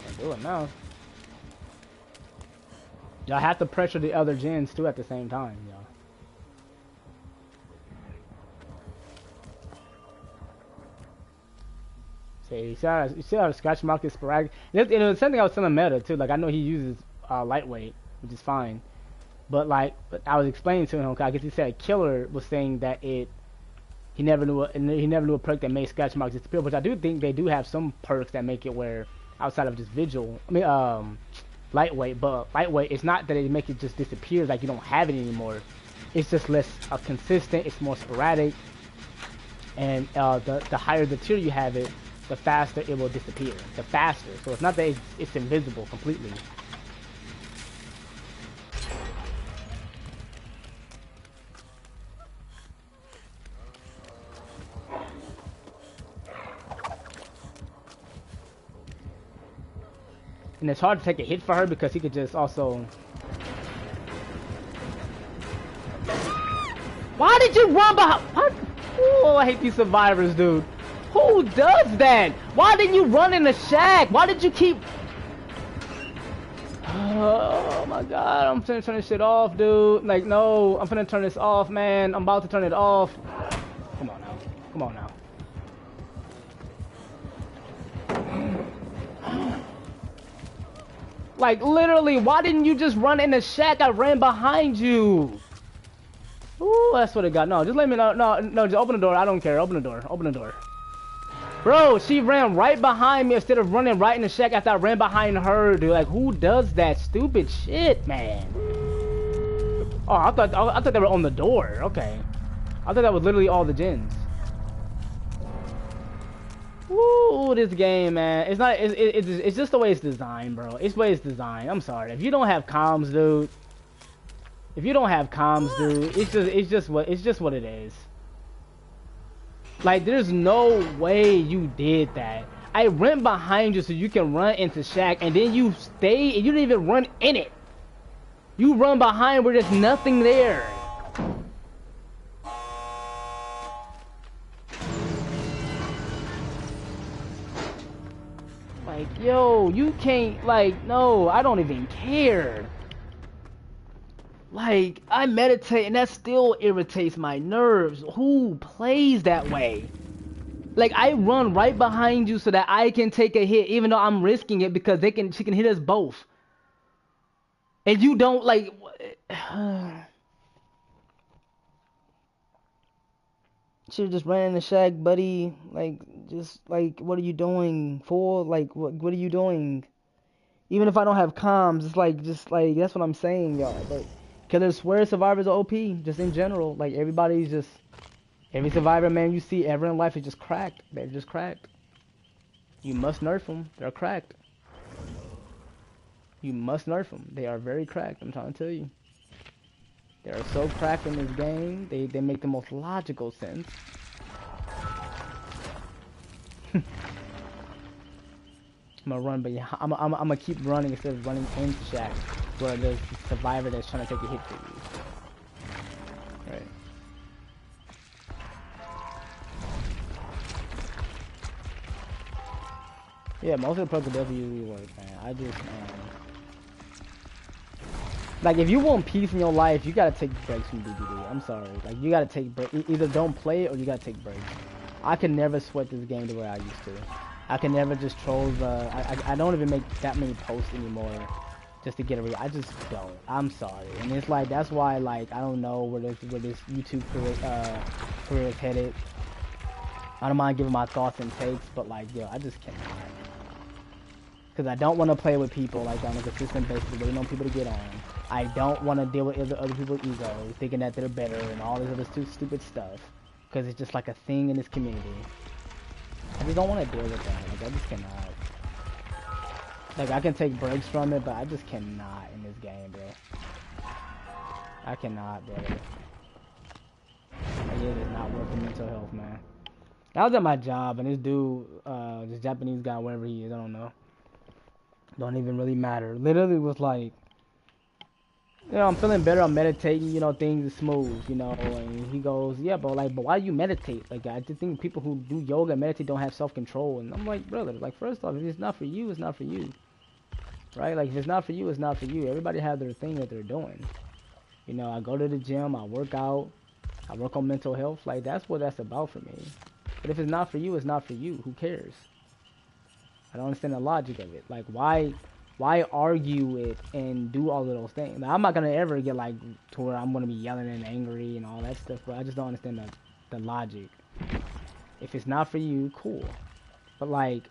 Can't do it now. Y'all have to pressure the other gens too at the same time, y'all. You see how the scratch mark is sporadic? It was something I was telling Meta too. Like I know he uses lightweight, which is fine, but like I was explaining to him, 'cause I guess he said Killer was saying that he never knew a perk that made scratch marks disappear. Which I do think they do have some perks that make it where outside of just vigil, lightweight, but lightweight it's not that it make it just disappear like you don't have it anymore. It's just less consistent. It's more sporadic, and the higher the tier you have it, the faster it will disappear. The faster. So it's not that it's invisible completely. And it's hard to take a hit for her because he could just also... Why did you run behind... What? Oh, I hate these survivors, dude. Who does that? Why didn't you run in the shack? Why did you keep... Oh my god, I'm finna turn this shit off, dude. Like, no, I'm finna turn this off, man. I'm about to turn it off. Come on now. Come on now. Like, literally, why didn't you just run in the shack? I ran behind you. Ooh, that's what it got. No, just let me know. No, just open the door. I don't care. Open the door. Open the door. Bro, she ran right behind me instead of running right in the shack after I ran behind her, dude. Like, who does that stupid shit, man? Oh, I thought they were on the door. Okay. I thought that was literally all the gens. Woo, this game, man. It's not. It's just the way it's designed, bro. It's the way it's designed. I'm sorry. If you don't have comms, dude. If you don't have comms, dude, it's just what it is. Like, there's no way you did that. I ran behind you so you can run into shack, and then you stay and you didn't even run in it. You run behind where there's nothing there. Like, yo, you can't, like, no, I don't even care. Like, I meditate and that still irritates my nerves. Who plays that way? Like, I run right behind you so that I can take a hit, even though I'm risking it because she can hit us both. And you don't, like... Should've just ran in the shack, buddy. Like, just, like, what are you doing, fool? Like, what are you doing? Even if I don't have comms, it's like, just, like, that's what I'm saying, y'all. Like, because I swear survivors are OP, just in general. Like, everybody's just... Every survivor, man, you see ever in life is just cracked. They're just cracked. You must nerf them. They're cracked. You must nerf them. They are very cracked, I'm trying to tell you. They are so cracked in this game, they make the most logical sense. I'm gonna run, but yeah, I'm gonna keep running instead of running into shack where there's a survivor that's trying to take a hit for you. Right. Yeah, most of the perks will usually work, man. I just, like, if you want peace in your life, you gotta take breaks from DBD. I'm sorry. Like, you gotta take breaks. Either don't play it or you gotta take breaks. I can never sweat this game the way I used to. I can never just troll the... I don't even make that many posts anymore just to get a I just don't. I'm sorry. And it's like, that's why, like, I don't know where this YouTube career is headed. I don't mind giving my thoughts and takes, but, like, yo, I just cannot. Because I don't want to play with people, like, on a consistent basis, waiting on people to get on. I don't want to deal with other people's egos, thinking that they're better and all this other stupid stuff. Because it's just like a thing in this community. I just don't want to deal with that. Like, I just cannot. Like, I can take breaks from it, but I just cannot in this game, bro. I cannot, bro. Like, it is not worth the mental health, man. I was at my job, and this dude, this Japanese guy, wherever he is, I don't know. Don't even really matter. Literally was like, I'm feeling better. I'm meditating. Things are smooth. And he goes, yeah, but why you meditate? Like, I just think people who do yoga and meditate don't have self control. And I'm like, brother, like, first off, if it's not for you, it's not for you, right? Like, if it's not for you, it's not for you. Everybody have their thing that they're doing. I go to the gym, I work out, I work on mental health. Like, that's what that's about for me. But if it's not for you, it's not for you. Who cares? I don't understand the logic of it. Like, why argue it and do all of those things? Now, I'm not gonna ever get like to where I'm gonna be yelling and angry and all that stuff, but I just don't understand the logic. If it's not for you, cool. But like,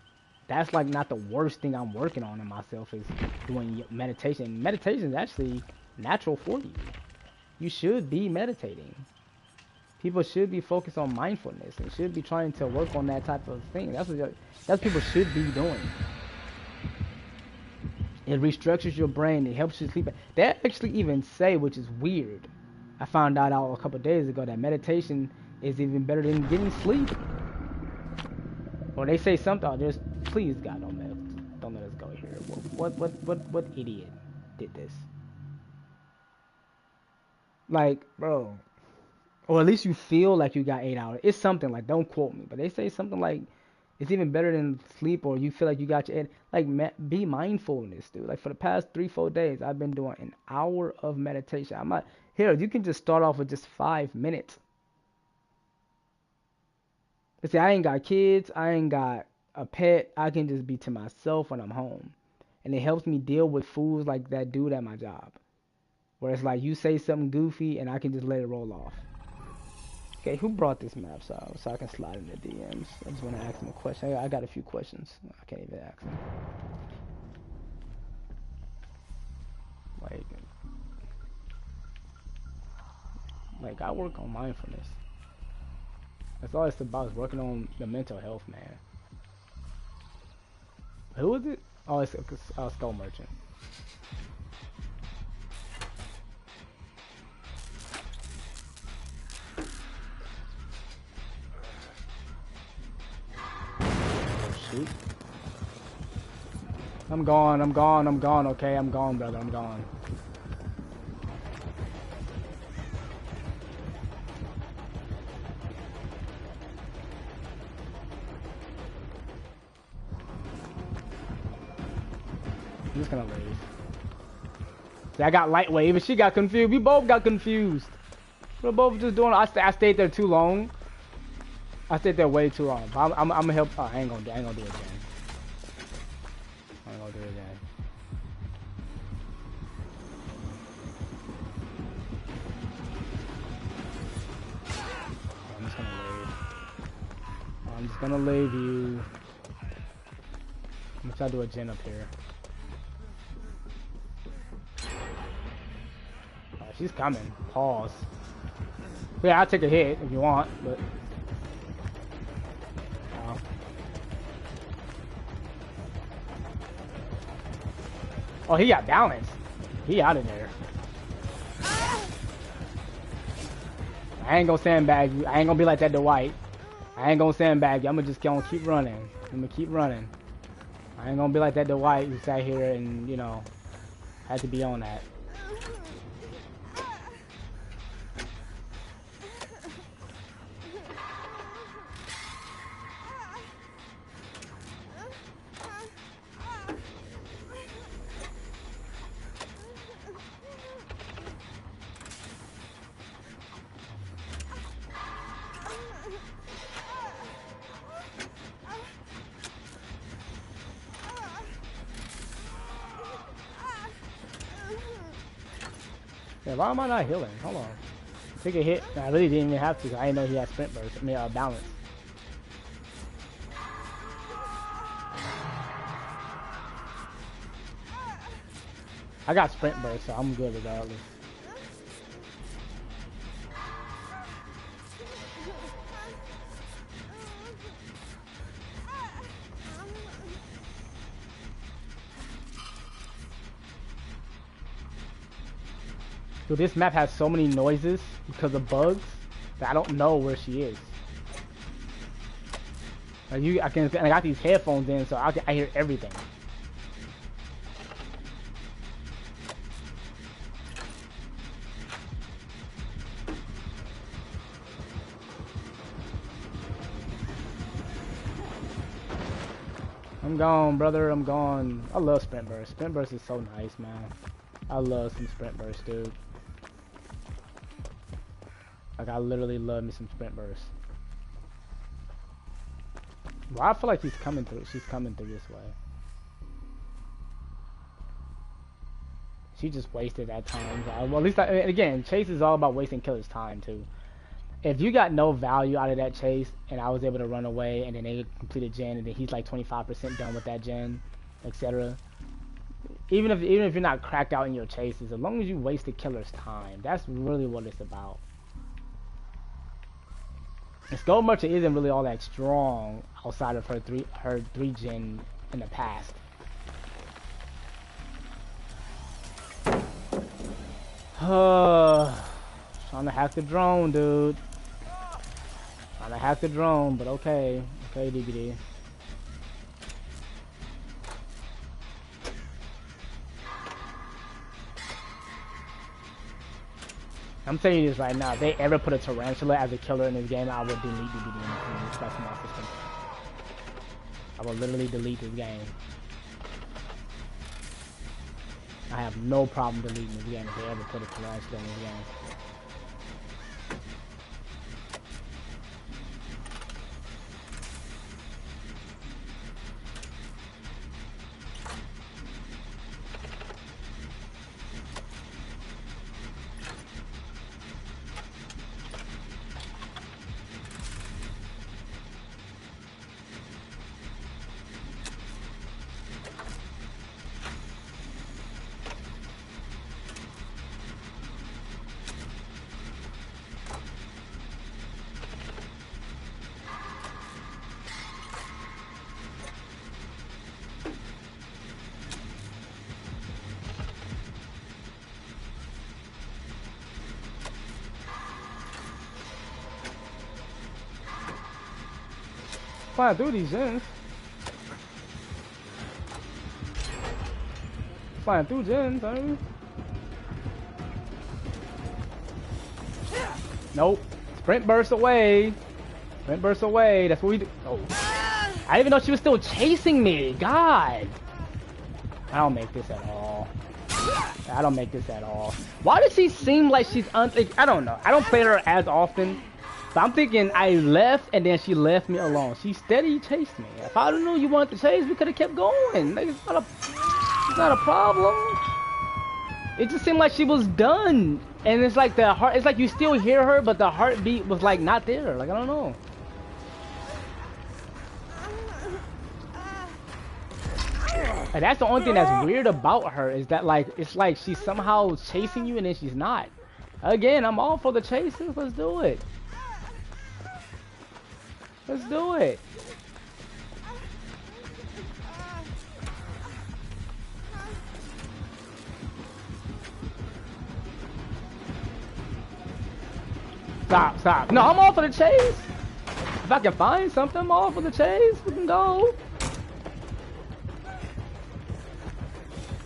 that's like not the worst thing I'm working on in myself is doing meditation. Meditation is actually natural for you. You should be meditating. People should be focused on mindfulness and should be trying to work on that type of thing. That's what people should be doing. It restructures your brain. It helps you sleep. They actually even say, which is weird, I found out a couple of days ago that meditation is even better than getting sleep. Or they say something. Oh, just please God, don't let us go here. What idiot did this? Like, bro. Or at least you feel like you got 8 hours. It's something like, don't quote me, but they say something like it's even better than sleep, or you feel like you got your 8. Like, be mindfulness, dude. Like, for the past 3-4 days, I've been doing an hour of meditation. I'm not here. You can just start off with just 5 minutes. But see, I ain't got kids. I ain't got a pet. I can just be to myself when I'm home, and it helps me deal with fools like that dude at my job, where it's like you say something goofy, and I can just let it roll off. Okay, who brought this map so I can slide in the DMs? I just want to ask him a question. I got a few questions. I can't even ask him. Like I work on mindfulness. That's all it's about, is working on the mental health, man. Who is it? Oh, it's Skull Merchant. Shoot. I'm gone, okay? I'm gone, brother, I'm gone. I'm just gonna leave. See, I got light wave and she got confused. We both got confused. We're both just doing. I stayed there too long. I stayed there way too long. I'm gonna help. Oh, I ain't gonna do it again. I ain't gonna do it again. I'm just gonna leave. I'm just gonna leave you. I'm gonna try to do a gen up here. Oh, she's coming. Pause. Yeah, I'll take a hit if you want, but. Oh, he got balance. He out of there. I ain't gonna sandbag you. I ain't gonna be like that to White. I ain't gonna sandbag you. I'm gonna just keep running. I'm gonna keep running. I ain't gonna be like that to White who sat here and, had to be on that. Yeah, why am I not healing? Hold on. Take a hit. I really didn't even have to. I didn't know he had sprint burst. I mean, balance. I got sprint burst, so I'm good regardless. Dude, this map has so many noises because of bugs that I don't know where she is. Like I got these headphones in, so I hear everything. I'm gone, brother. I'm gone. I love sprint burst. Sprint burst is so nice, man. I love some sprint burst, dude. Like, I literally love me some sprint burst. Well, I feel like he's coming through. She's coming through this way. She just wasted that time. Well, at least, again, chase is all about wasting killer's time, too. If you got no value out of that chase, and I was able to run away, and then they completed gen, and then he's like 25% done with that gen, etc. Even if you're not cracked out in your chases, as long as you waste the killer's time, that's really what it's about. And Skull Merchant isn't really all that strong outside of her three gen in the past. Trying to hack the drone, dude. Trying to hack the drone, but okay. Okay, DBD. I'm telling you this right now. If they ever put a tarantula as a killer in this game, I would delete DBD and stuff from my system. I will literally delete this game. I have no problem deleting this game if they ever put a tarantula in this game. Flying through these gens. Flying through gens, aren't we? Nope. Sprint burst away. Sprint burst away. That's what we do. Oh. I didn't even know she was still chasing me. God. I don't make this at all. I don't make this at all. Why does she seem like she's I don't know. I don't play her as often. But I'm thinking I left and then she left me alone. She steady chased me. If I didn't know you wanted to chase, we could have kept going. Like, it's not a problem. It just seemed like she was done. And it's like the heart, it's like you still hear her, but the heartbeat was like not there. Like, I don't know. And that's the only thing that's weird about her is that like, it's like she's somehow chasing you and then she's not. Again, I'm all for the chases. Let's do it. Let's do it. Stop, stop. No, I'm all for the chase. If I can find something, I'm all for the chase. We can go.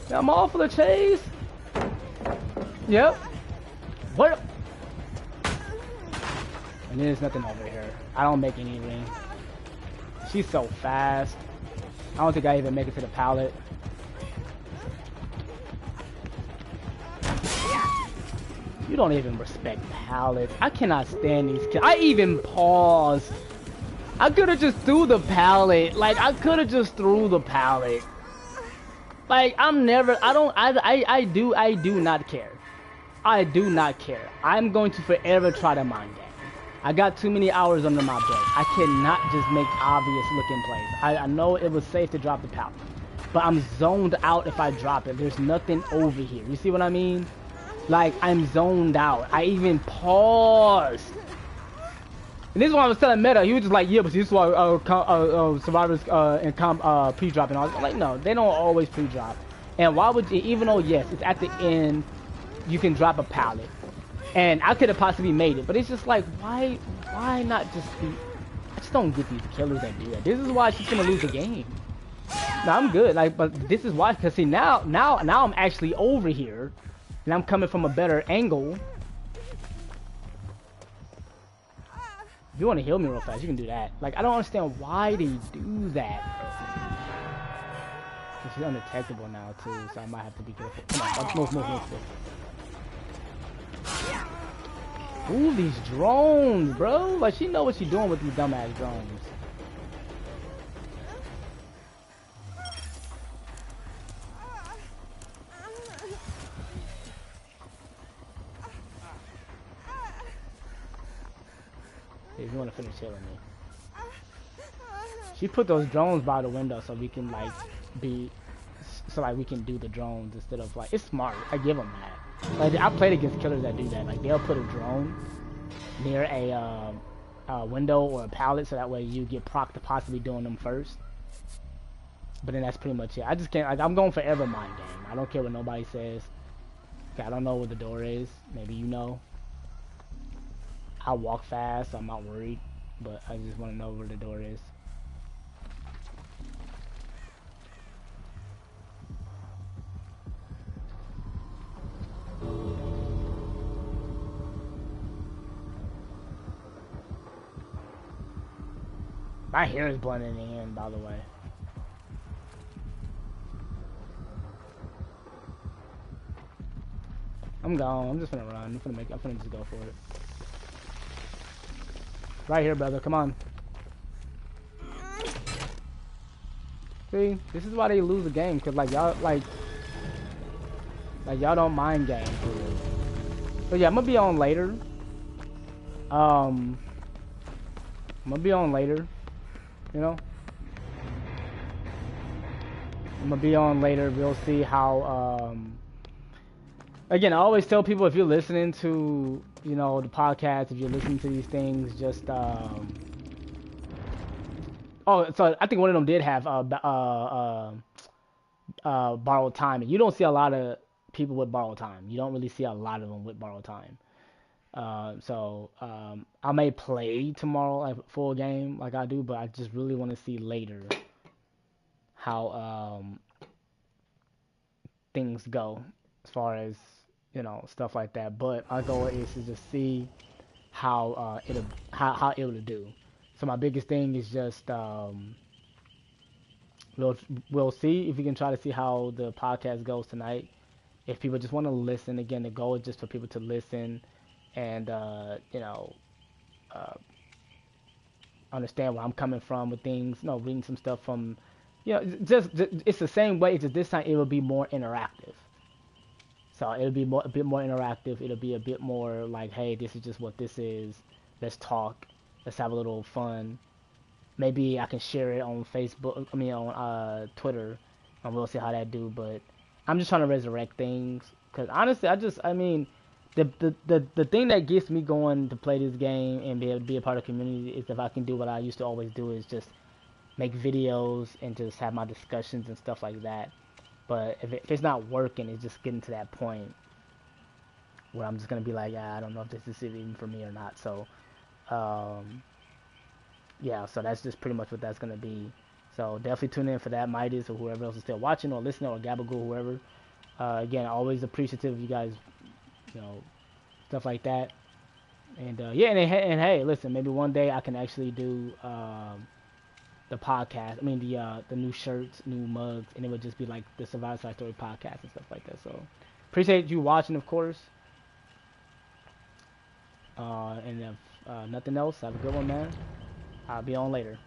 Yeah, I'm all for the chase. Yep. What? And there's nothing over here. I don't make any ring. She's so fast. I don't think I even make it to the pallet. You don't even respect pallets. I cannot stand these kids. I even paused. I could have just threw the pallet. Like, I could have just threw the pallet. Like, I do not care. I do not care. I'm going to forever try to mind game. I got too many hours under my belt. I cannot just make obvious looking plays. I know it was safe to drop the pallet, but I'm zoned out if I drop it. There's nothing over here. You see what I mean? Like, I'm zoned out. I even paused. And this is what I was telling Meta. He was just like, yeah, but this is why survivors pre-drop and all. I'm like, no, they don't always pre-drop. And why would you, even though, yes, it's at the end, you can drop a pallet. And I could have possibly made it, but it's just like, why not just be... I just don't get these killers that do that. This is why she's gonna lose the game. No, I'm good, like, but this is why, because see, now I'm actually over here, and I'm coming from a better angle. If you want to heal me real fast, you can do that. Like, I don't understand why they do that. She's undetectable now too, so I might have to be careful. Come on, let's move. Ooh, these drones, bro. Like, she know what she's doing with these dumbass drones. If you want to finish killing me. She put those drones by the window so we can, like, we can do the drones instead of, like, it's smart. I give them that. Like, I played against killers that do that. Like, they'll put a drone near a window or a pallet so that way you get proc to possibly doing them first. But then that's pretty much it. I just can't, like, I'm going forever mind game. I don't care what nobody says. Okay, I don't know where the door is. Maybe you know. I walk fast, so I'm not worried. But I just want to know where the door is. My hair is blending in, by the way. I'm gone. I'm just gonna run. I'm gonna just go for it. Right here, brother. Come on. See, this is why they lose the game, cause like y'all y'all don't mind games. So yeah, I'm gonna be on later. I'm gonna be on later. You know, I'm gonna be on later. We'll see how. Again, I always tell people, if you're listening to, you know, the podcast, if you're listening to these things, just oh, so I think one of them did have borrowed time, and you don't see a lot of people with borrowed time. You don't really see a lot of them with borrowed time. I may play tomorrow, like full game, like I do, but I just really want to see later how things go as far as, you know, stuff like that. But my goal is to just see how it'll do. So my biggest thing is just we'll see if we can try to see how the podcast goes tonight. If people just want to listen, again, the goal is just for people to listen and you know, understand where I'm coming from with things. You know, reading some stuff from, you know, just it's the same way. It's just this time it will be more interactive. So it'll be a bit more interactive. It'll be a bit more like, hey, this is just what this is. Let's talk. Let's have a little fun. Maybe I can share it on Facebook. I mean, on Twitter, and we'll see how that do. But I'm just trying to resurrect things, because honestly, I mean, the thing that gets me going to play this game and be a part of the community is if I can do what I used to always do, is just make videos and just have my discussions and stuff like that. But if it's not working, it's just getting to that point where I'm just gonna be like, I don't know if this is even for me or not. So, yeah, so that's just pretty much what that's gonna be. So definitely tune in for that, Midas, or whoever else is still watching or listening, or Gabagool, whoever. Again, always appreciative of you guys, you know, stuff like that. And yeah, and hey, listen, maybe one day I can actually do the podcast. I mean, the new shirts, new mugs, and it would just be like the Survivor Side Story podcast and stuff like that. So appreciate you watching, of course. And if nothing else, have a good one, man. I'll be on later.